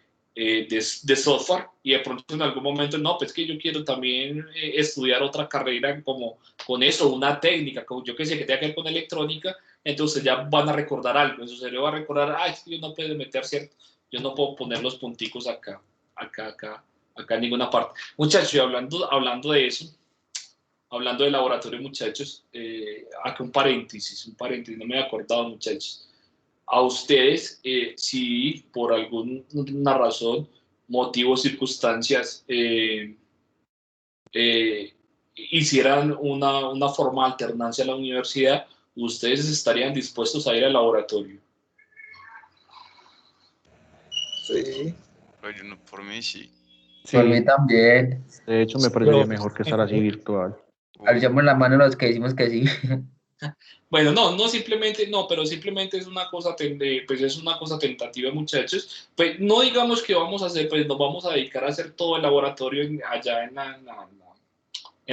software, y de pronto en algún momento, no, pues que yo quiero también estudiar otra carrera como con eso, una técnica, como yo que sé, que tenga que ver con electrónica. Entonces ya van a recordar algo, en su cerebro va a recordar, yo no puedo meter, ¿cierto? Yo no puedo poner los punticos acá en ninguna parte. Muchachos, hablando de eso, hablando de laboratorio, muchachos, acá un paréntesis, no me he acordado, muchachos. A ustedes, si por alguna razón, motivo, circunstancias, hicieran una forma de alternancia a la universidad, ¿ustedes estarían dispuestos a ir al laboratorio? Sí. Por mí sí. Por mí también. De hecho, me parecería mejor que estar así virtual. Alzamos la mano los que decimos que sí. Bueno, no simplemente, no, pero simplemente es una cosa, pues es una cosa tentativa, muchachos. Pues no digamos que vamos a hacer, pues nos vamos a dedicar a hacer todo el laboratorio allá en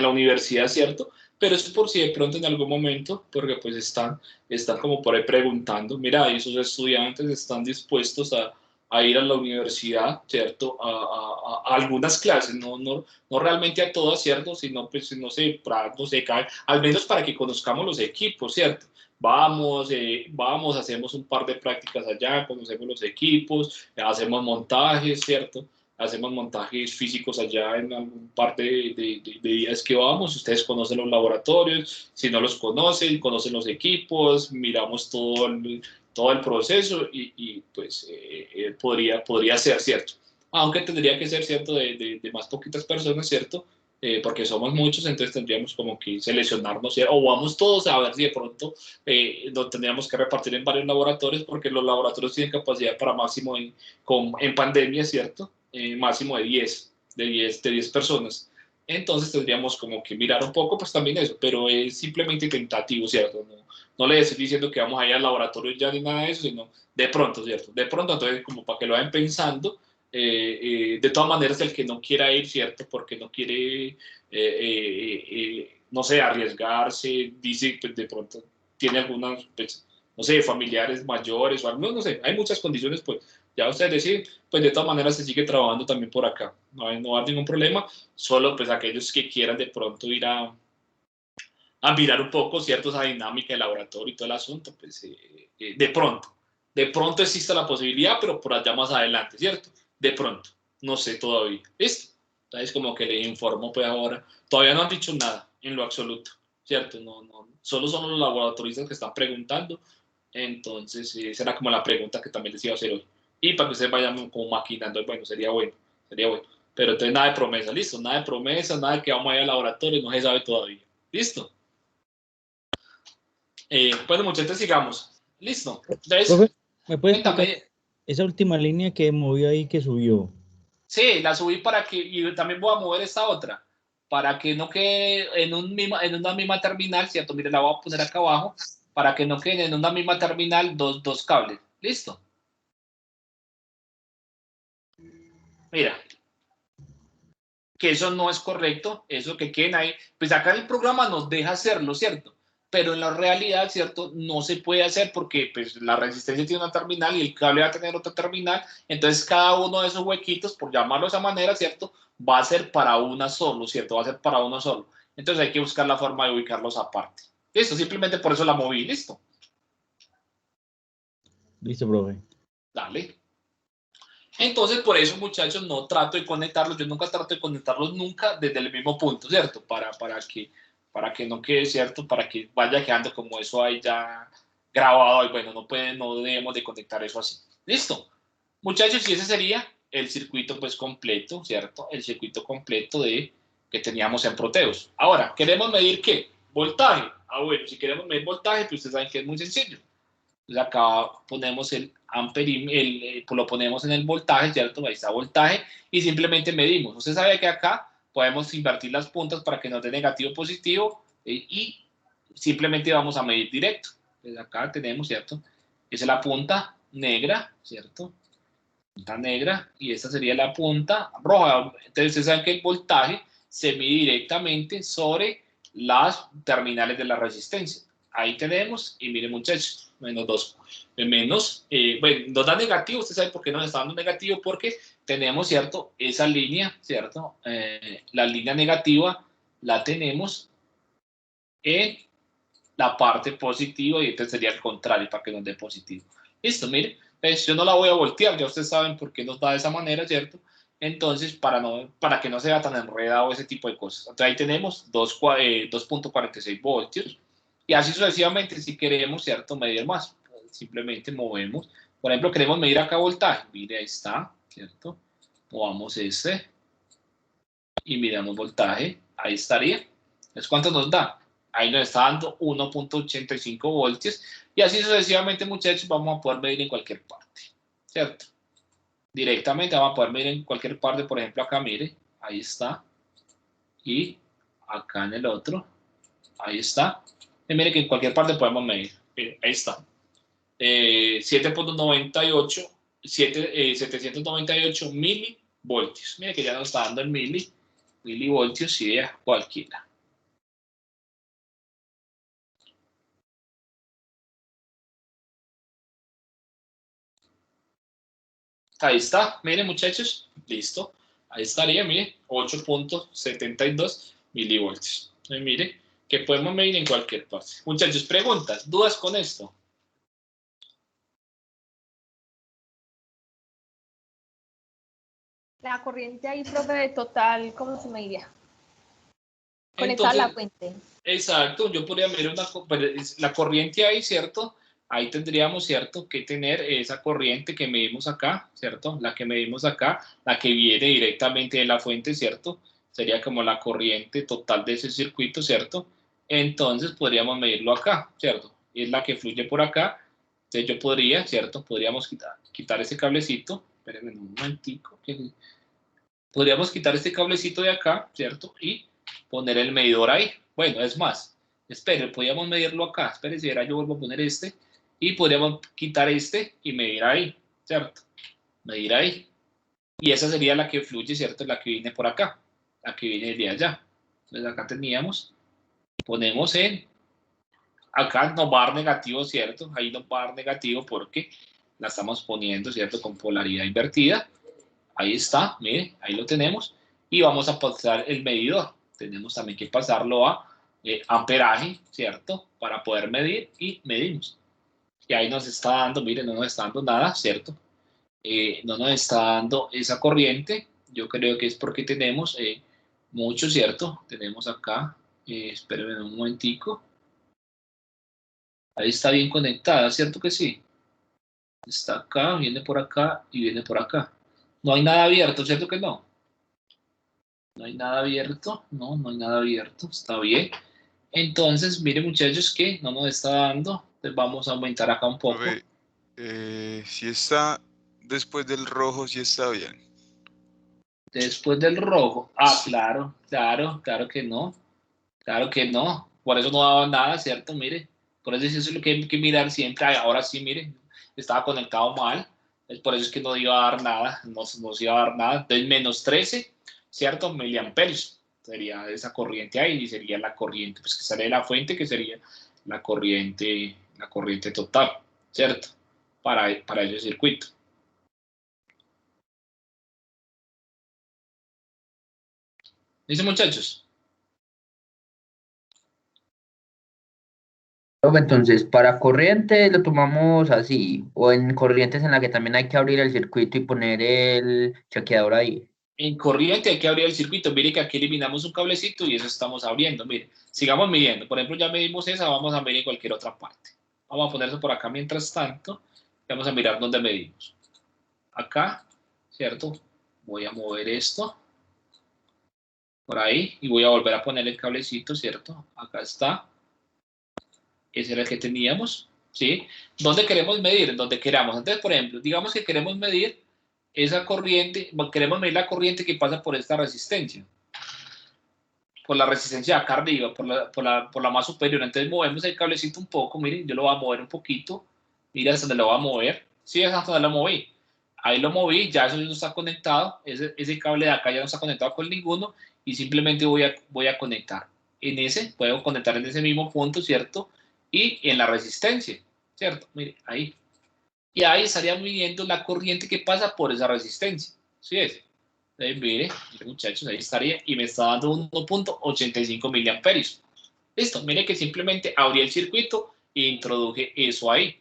la universidad, ¿cierto? Pero es por si de pronto en algún momento, porque pues están como por ahí preguntando, mira, esos estudiantes están dispuestos a ir a la universidad, ¿cierto? A algunas clases, no realmente a todas, ¿cierto? Sino, pues, no sé, al menos para que conozcamos los equipos, ¿cierto? Vamos, hacemos un par de prácticas allá, conocemos los equipos, hacemos montajes, ¿cierto? Hacemos montajes físicos allá en algún par de días que vamos. Ustedes conocen los laboratorios, si no los conocen los equipos, miramos todo el proceso y pues podría ser cierto. Aunque tendría que ser cierto de más poquitas personas, ¿cierto? Porque somos muchos, entonces tendríamos como que seleccionarnos, ¿cierto? O vamos todos a ver si de pronto nos tendríamos que repartir en varios laboratorios, porque los laboratorios tienen capacidad para máximo en pandemia, ¿cierto? Máximo de 10 personas. Entonces tendríamos como que mirar un poco, pues también eso, pero es simplemente tentativo, ¿cierto? No le estoy diciendo que vamos a ir al laboratorio ya ni nada de eso, sino de pronto, ¿cierto? De pronto, entonces, como para que lo vayan pensando, de todas maneras, el que no quiera ir, ¿cierto? Porque no quiere, no sé, arriesgarse, dice, pues de pronto tiene algunas, pues, no sé, familiares mayores o algo, no sé, hay muchas condiciones, pues ya ustedes deciden, pues de todas maneras se sigue trabajando también por acá, no va a haber ningún problema, solo pues aquellos que quieran de pronto ir a mirar un poco, ¿cierto? Esa dinámica del laboratorio y todo el asunto, pues de pronto existe la posibilidad, pero por allá más adelante, ¿cierto? De pronto, no sé todavía, ¿listo? Entonces como que les informo pues ahora, todavía no han dicho nada en lo absoluto, ¿cierto? Solo son los laboratoristas que están preguntando, entonces esa era como la pregunta que también les iba a hacer hoy. Y para que ustedes vayan como maquinando, bueno, sería bueno. Pero entonces nada de promesa, ¿listo? Nada de promesa, nada de que vamos a ir al laboratorio, no se sabe todavía. ¿Listo? Bueno, muchachos, sigamos. ¿Listo? Entonces, Profe, ¿me puede explicar cuéntame. esa última línea que movió ahí, que subió? Sí, la subí y también voy a mover esta otra, para que no quede en una misma terminal, ¿cierto? Mire, la voy a poner acá abajo, para que no queden en una misma terminal dos cables. ¿Listo? Mira, que eso no es correcto, eso que queden ahí, pues acá el programa nos deja hacerlo, ¿cierto? Pero en la realidad, ¿cierto? No se puede hacer porque pues, la resistencia tiene una terminal y el cable va a tener otra terminal, entonces cada uno de esos huequitos, por llamarlo de esa manera, ¿cierto? Va a ser para una solo, ¿cierto? Va a ser para uno solo. Entonces hay que buscar la forma de ubicarlos aparte. Listo, simplemente por eso la moví, listo. Listo, profe. Dale. Entonces, por eso, muchachos, no trato de conectarlos, yo nunca trato de conectarlos nunca desde el mismo punto, ¿cierto? Para que no quede, ¿cierto? Para que vaya quedando como eso ahí ya grabado, y bueno, no debemos de conectar eso así. ¿Listo? Muchachos, y ese sería el circuito, pues, completo, ¿cierto? El circuito completo que teníamos en Proteus. Ahora, ¿queremos medir qué? Voltaje. Ah, bueno, si queremos medir voltaje, pues ustedes saben que es muy sencillo. Entonces acá ponemos lo ponemos en el voltaje, ¿cierto? Ahí está voltaje y simplemente medimos. Usted sabe que acá podemos invertir las puntas para que nos dé negativo o positivo y simplemente vamos a medir directo. Entonces acá tenemos, ¿cierto? Esa es la punta negra, ¿cierto? Punta negra y esta sería la punta roja. Entonces ustedes saben que el voltaje se mide directamente sobre las terminales de la resistencia. Ahí tenemos, y miren muchachos, menos 2. Bueno, nos da negativo, usted sabe por qué nos está dando negativo, porque tenemos, ¿cierto? Esa línea, ¿cierto? La línea negativa la tenemos en la parte positiva y este sería el contrario para que nos dé positivo. Listo, miren, pues yo no la voy a voltear, ya ustedes saben por qué nos da de esa manera, ¿cierto? Entonces, para que no se vea tan enredado ese tipo de cosas. Entonces ahí tenemos 2.46 voltios. Y así sucesivamente, si queremos, ¿cierto? Medir más, simplemente movemos. Por ejemplo, queremos medir acá voltaje. Mire, ahí está, ¿cierto? Movamos y miramos voltaje. Ahí estaría. Entonces, ¿cuánto nos da? Ahí nos está dando 1.85 voltios. Y así sucesivamente, muchachos, vamos a poder medir en cualquier parte, ¿cierto? Directamente vamos a poder medir en cualquier parte. Por ejemplo, acá, mire, ahí está. Y acá en el otro, ahí está. Mire que en cualquier parte podemos medir. Mire, ahí está. 7.98, 798 milivoltios. Mire que ya nos está dando el milivoltios y de cualquiera. Ahí está, miren muchachos, listo. Ahí estaría, miren, 8.72 milivoltios. Mire, que podemos medir en cualquier parte. Muchachos, preguntas, dudas con esto. La corriente ahí, profe, total, ¿cómo se mediría? Conectada a la fuente. Exacto, yo podría medir la corriente ahí, ¿cierto? Ahí tendríamos, ¿cierto?, que tener esa corriente que medimos acá, ¿cierto? La que medimos acá, la que viene directamente de la fuente, ¿cierto? Sería como la corriente total de ese circuito, ¿cierto? Entonces podríamos medirlo acá, ¿cierto? Y es la que fluye por acá. Entonces yo podría, ¿cierto? Podríamos quitar ese cablecito. Espérenme un momentico. Podríamos quitar este cablecito de acá, ¿cierto? Y poner el medidor ahí. Bueno, es más, esperen, podríamos medirlo acá. Esperen, si era yo vuelvo a poner este. Y podríamos quitar este y medir ahí, ¿cierto? Medir ahí. Y esa sería la que fluye, ¿cierto? La que viene por acá. La que viene de allá. Entonces acá teníamos, ponemos en, acá nos va a dar negativo, ¿cierto? Ahí nos va a dar negativo porque la estamos poniendo, ¿cierto? Con polaridad invertida. Ahí está, mire, ahí lo tenemos. Y vamos a pasar el medidor. Tenemos también que pasarlo a amperaje, ¿cierto? Para poder medir y medimos. Y ahí nos está dando, miren, no nos está dando nada, ¿cierto? No nos está dando esa corriente. Yo creo que es porque tenemos mucho, ¿cierto? Tenemos acá, espérenme un momentico. Ahí está bien conectada, ¿cierto que sí? Está acá, viene por acá y viene por acá. No hay nada abierto, ¿cierto que no? No hay nada abierto, no hay nada abierto, está bien. Entonces, miren muchachos que no nos está dando, entonces vamos a aumentar acá un poco. Si está después del rojo, sí está bien. Después del rojo, claro que no, por eso no daba nada, ¿cierto? Mire, por eso es lo que hay que mirar siempre. Ahora sí, mire, estaba conectado mal, por eso es que no iba a dar nada, no iba a dar nada. Entonces, menos 13, ¿cierto? Miliamperios sería esa corriente ahí, y sería la corriente pues, que sale de la fuente, que sería la corriente total, ¿cierto? Para ese circuito. ¿Dice, muchachos? Entonces, para corriente lo tomamos así, o en corrientes en la que también hay que abrir el circuito y poner el chequeador ahí. En corriente hay que abrir el circuito. Mire que aquí eliminamos un cablecito y eso estamos abriendo. Mire, sigamos midiendo. Por ejemplo, ya medimos esa, vamos a medir en cualquier otra parte. Vamos a poner eso por acá mientras tanto. Vamos a mirar dónde medimos. Acá, ¿cierto? Voy a mover esto por ahí y voy a volver a poner el cablecito, ¿cierto? Acá está. Ese era el que teníamos, ¿sí? ¿Dónde queremos medir? Donde queramos. Entonces, por ejemplo, digamos que queremos medir esa corriente, queremos medir la corriente que pasa por esta resistencia. Por la resistencia de acá arriba, por la más superior. Entonces movemos el cablecito un poco, miren, yo lo voy a mover un poquito. Mira hasta donde lo voy a mover. Sí, hasta donde lo moví. Ahí lo moví, ya eso no está conectado. Ese cable de acá ya no está conectado con ninguno. Y simplemente voy a conectar en ese, puedo conectar en ese mismo punto, ¿cierto? Y en la resistencia, ¿cierto? Mire, ahí. Y ahí estaría midiendo la corriente que pasa por esa resistencia. ¿Sí es? Entonces, mire, muchachos, ahí estaría. Y me está dando 1.85 miliamperios. Listo, mire que simplemente abrí el circuito e introduje eso ahí.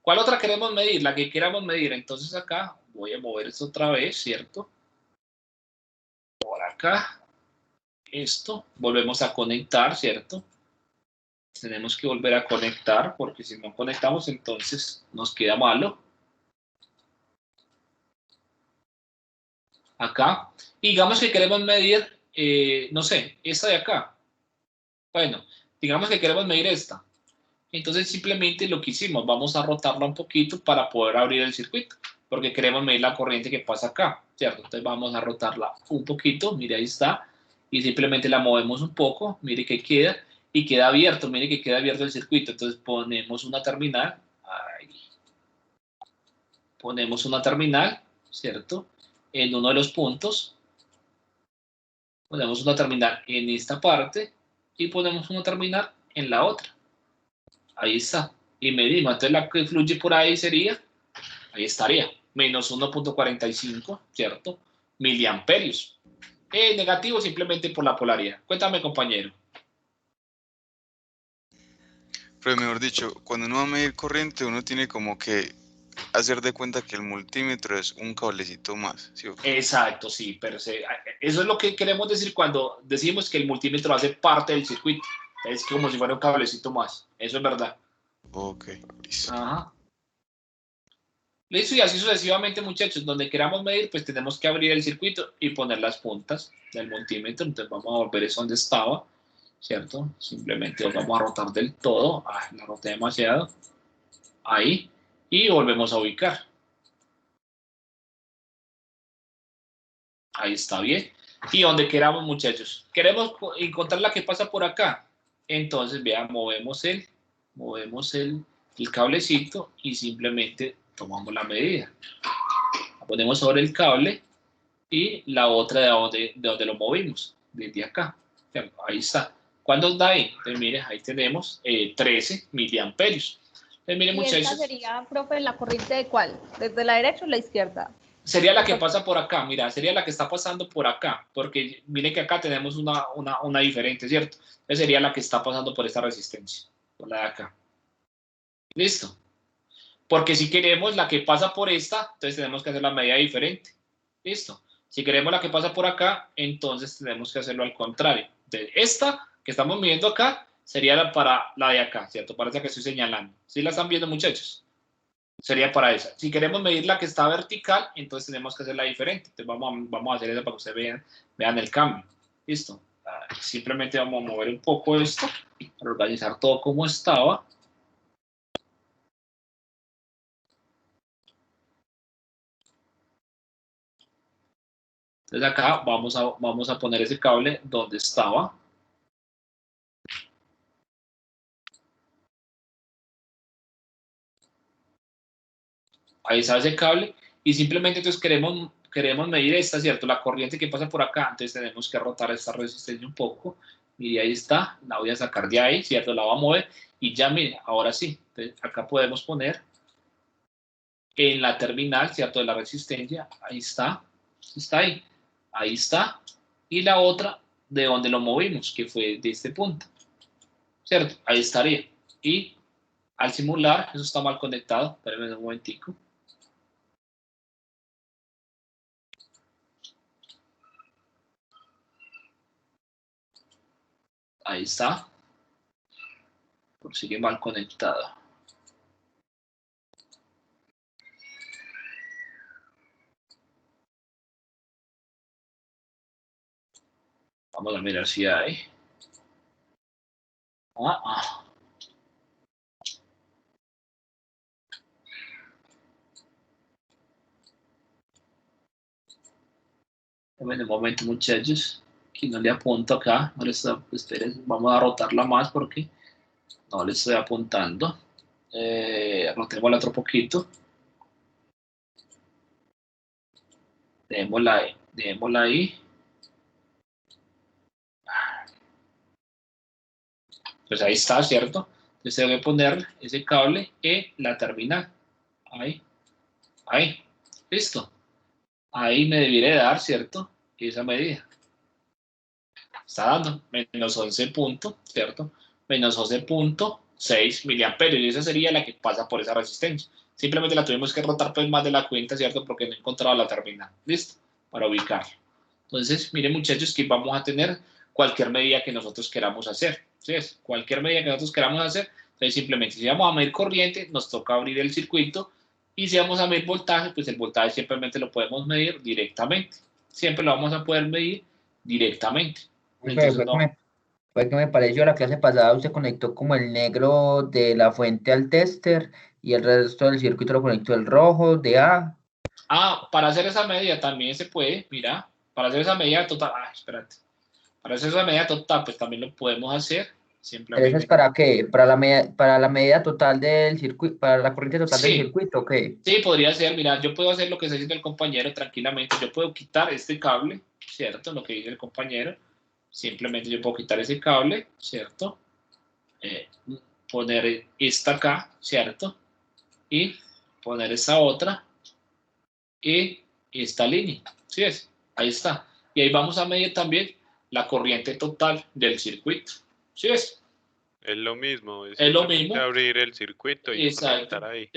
¿Cuál otra queremos medir? La que queramos medir. Entonces acá voy a mover esto otra vez, ¿cierto? Por acá. Esto. Volvemos a conectar, ¿cierto? Tenemos que volver a conectar porque si no conectamos entonces nos queda malo. Acá. Y digamos que queremos medir, no sé, esta de acá. Bueno, digamos que queremos medir esta. Entonces simplemente lo que hicimos, vamos a rotarla un poquito para poder abrir el circuito. Porque queremos medir la corriente que pasa acá, ¿cierto? Entonces vamos a rotarla un poquito, mire ahí está. Y simplemente la movemos un poco, mire que queda. y queda abierto, mire que queda abierto el circuito, entonces ponemos una terminal, ahí. Ponemos una terminal, ¿cierto? En uno de los puntos, ponemos una terminal en esta parte y ponemos una terminal en la otra. Ahí está. Y medimos, entonces la que fluye por ahí sería, ahí estaría, menos 1.45, ¿cierto? Miliamperios. Negativo simplemente por la polaridad. Cuéntame, compañero. Pero mejor dicho, cuando uno va a medir corriente, uno tiene como que hacer de cuenta que el multímetro es un cablecito más, ¿sí? Exacto, sí, pero eso es lo que queremos decir cuando decimos que el multímetro hace parte del circuito. Es como si fuera un cablecito más. Eso es verdad. Ok, listo. Ajá. Listo, y así sucesivamente, muchachos. Donde queramos medir, pues tenemos que abrir el circuito y poner las puntas del multímetro. Entonces vamos a volver eso donde estaba, ¿cierto? Simplemente lo vamos a rotar del todo. La roté demasiado. Ahí. Y volvemos a ubicar. Ahí está bien. Y donde queramos, muchachos. Queremos encontrar la que pasa por acá. Entonces, vean, movemos el cablecito y simplemente tomamos la medida. La ponemos sobre el cable y la otra de donde lo movimos, desde acá. Ahí está. ¿Cuánto da ahí? Entonces, mire, ahí tenemos 13 miliamperios. Entonces, miren, ¿Y muchachos. esta sería, profe, la corriente de cuál? ¿Desde la derecha o la izquierda? Sería la que pasa por acá, mira, sería la que está pasando por acá, porque mire que acá tenemos una diferente, ¿cierto? Entonces sería la que está pasando por esta resistencia, por la de acá. ¿Listo? Porque si queremos la que pasa por esta, entonces tenemos que hacer la medida diferente. ¿Listo? Si queremos la que pasa por acá, entonces tenemos que hacerlo al contrario. Entonces, esta que estamos midiendo acá sería para la de acá, ¿cierto? Para esa que estoy señalando. ¿Sí la están viendo, muchachos? Sería para esa. Si queremos medir la que está vertical, entonces tenemos que hacerla diferente. Entonces vamos a hacer eso para que ustedes vean el cambio. ¿Listo? Simplemente vamos a mover un poco esto para organizar todo como estaba. Entonces acá vamos a poner ese cable donde estaba. Ahí está ese cable y simplemente entonces queremos medir esta, ¿cierto? La corriente que pasa por acá, entonces tenemos que rotar esta resistencia un poco. Mire, ahí está, la voy a sacar de ahí, ¿cierto? La voy a mover y ya, mire, ahora sí. Entonces, acá podemos poner en la terminal, ¿cierto? De la resistencia, ahí está ahí está. Y la otra de donde lo movimos, que fue de este punto, ¿cierto? Ahí estaría. Y al simular, eso está mal conectado, espérenme un momentico. Ahí está. Por sigue mal conectado. Vamos a mirar si hay. En el momento, muchachos, que no le apunto acá, no le está, esperen, vamos a rotarla más porque no le estoy apuntando. Rotémosla otro poquito. Dejémosla ahí. Pues ahí está, ¿cierto? Entonces debe poner ese cable en la terminal. Ahí. Listo. Ahí me debería dar, ¿cierto? Esa medida. Está dando menos 11 puntos, ¿cierto? Menos 11.6 miliamperios. Y esa sería la que pasa por esa resistencia. Simplemente la tuvimos que rotar pues más de la cuenta, ¿cierto? Porque no encontraba la terminal. ¿Listo? Para ubicarla. Entonces, miren, muchachos, que vamos a tener cualquier medida que nosotros queramos hacer. ¿Sí? Cualquier medida que nosotros queramos hacer. Entonces, simplemente, si vamos a medir corriente, nos toca abrir el circuito. Y si vamos a medir voltaje, pues el voltaje simplemente lo podemos medir directamente. Siempre lo vamos a poder medir directamente. Entonces, Fue que me pareció la clase pasada, usted conectó como el negro de la fuente al tester y el resto del circuito lo conectó el rojo de A. Para hacer esa medida también se puede, para hacer esa medida total, espérate. Para hacer esa medida total, pues también lo podemos hacer, ¿Pero eso es para qué? ¿Para la medida total del circuito, para la corriente total del circuito o qué? Sí, podría ser, mira, yo puedo hacer lo que está haciendo el compañero tranquilamente, yo puedo quitar este cable, ¿cierto? Lo que dice el compañero, simplemente yo puedo quitar ese cable, ¿cierto? Poner esta acá, ¿cierto? Y poner esta otra y esta línea, ¿sí es? Ahí está. Y ahí vamos a medir también la corriente total del circuito, ¿sí es? Es lo mismo, Es lo mismo. Abrir el circuito y conectar ahí.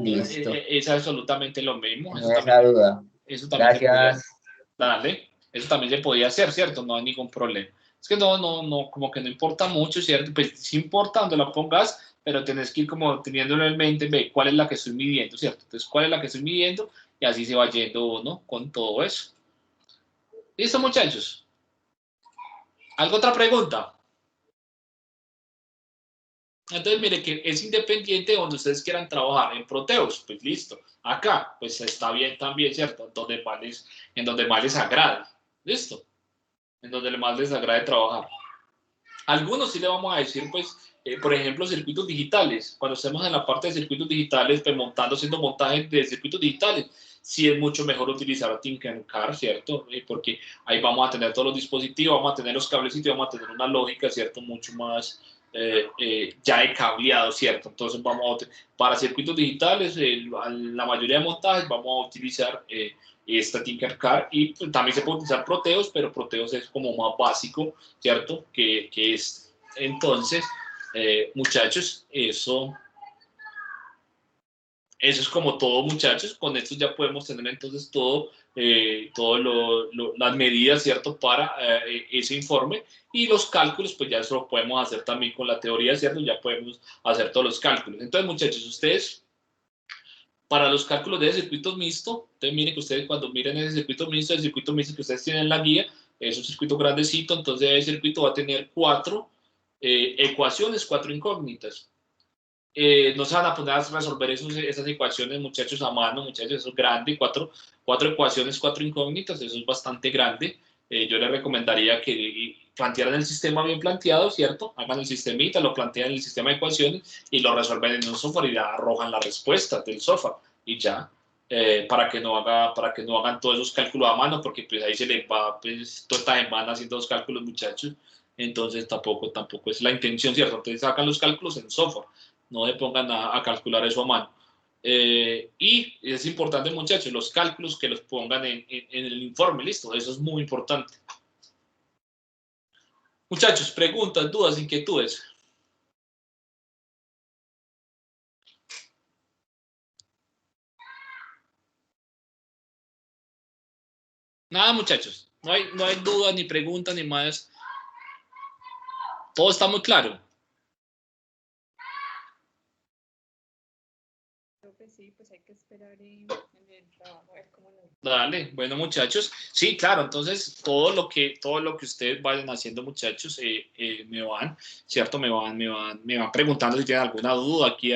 Listo. Es absolutamente lo mismo. No esa duda. Eso también Gracias. Dale, eso también se podía hacer, ¿cierto? No hay ningún problema. Es que no, como que no importa mucho, ¿cierto? Pues sí importa donde lo pongas, pero tenés que ir como teniéndolo en mente, ve cuál es la que estoy midiendo, ¿cierto? Entonces, cuál es la que estoy midiendo y así se va yendo uno con todo eso. ¿Listo, muchachos? ¿Alguna otra pregunta? Entonces, mire que es independiente de donde ustedes quieran trabajar. En Proteus, pues listo. Acá, pues está bien también, ¿cierto? En donde más les agrade. ¿Listo? En donde más les agrade trabajar. Algunos sí le vamos a decir, pues, por ejemplo, circuitos digitales. Cuando estemos en la parte de circuitos digitales, pues haciendo montaje de circuitos digitales, sí es mucho mejor utilizar Tinkercad, ¿cierto? Porque ahí vamos a tener todos los dispositivos, vamos a tener los cablecitos y vamos a tener una lógica, ¿cierto? Mucho más ya de cableado, ¿cierto? Entonces para circuitos digitales, la mayoría de montajes vamos a utilizar esta Tinkercad y pues, también se puede utilizar Proteus, pero Proteus es como más básico, ¿cierto? Que es. Entonces, muchachos, eso es como todo, muchachos. Con esto ya podemos tener entonces todo las medidas, ¿cierto? Para ese informe y los cálculos, pues ya eso lo podemos hacer también con la teoría, ¿cierto? Ya podemos hacer todos los cálculos. Entonces, muchachos, ustedes, para los cálculos de circuitos mixtos, entonces miren que ustedes cuando miren ese circuito mixto, el circuito mixto que ustedes tienen en la guía, es un circuito grandecito, entonces ese circuito va a tener 4 ecuaciones, 4 incógnitas. No se van a poner a resolver esas ecuaciones, muchachos, a mano, muchachos, eso es grande, 4 ecuaciones, 4 incógnitas, eso es bastante grande. Yo les recomendaría que plantearan el sistema bien planteado, ¿cierto? Hagan el sistemita, lo plantean en el sistema de ecuaciones y lo resuelven en un software y ya arrojan la respuesta del software y ya, para que no hagan todos esos cálculos a mano, porque pues ahí se les va pues, toda esta semana haciendo los cálculos, muchachos. Entonces tampoco es la intención, ¿cierto? Entonces sacan los cálculos en software, no se pongan a calcular eso a mano. Y es importante, muchachos, los cálculos que los pongan en el informe, listo, eso es muy importante. Muchachos, preguntas, dudas, inquietudes. Nada, muchachos, no hay dudas, ni preguntas, ni más. Todo está muy claro. Creo que sí, pues hay que esperar en el trabajo a ver cómo nos... Dale, bueno, muchachos, sí, claro, entonces todo lo que ustedes vayan haciendo, muchachos, me van, ¿cierto? Me van preguntando si tienen alguna duda aquí.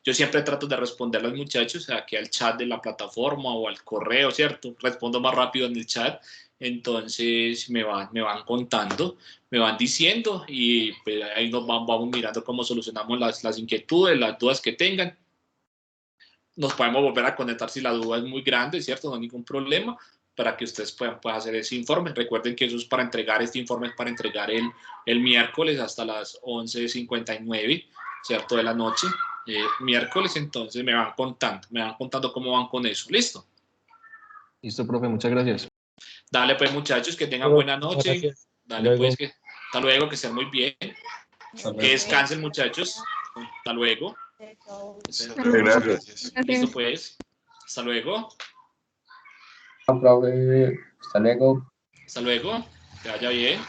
Yo siempre trato de responder a los muchachos aquí al chat de la plataforma o al correo, ¿cierto? Respondo más rápido en el chat, entonces me van contando, me van diciendo y pues, ahí vamos mirando cómo solucionamos las inquietudes, las dudas que tengan. Nos podemos volver a conectar si la duda es muy grande, ¿cierto? No hay ningún problema para que ustedes puedan hacer ese informe. Recuerden que eso es para entregar, este informe es para entregar el miércoles hasta las 11:59, ¿cierto? De la noche, miércoles, entonces me van contando cómo van con eso. ¿Listo? Listo, profe, muchas gracias. Dale pues, muchachos, que tengan buena noche. Gracias. Dale pues, hasta luego, que estén muy bien. Que descansen, muchachos. Hasta luego. Gracias. Listo pues. Hasta luego. Hasta luego. Hasta luego. Que vaya bien.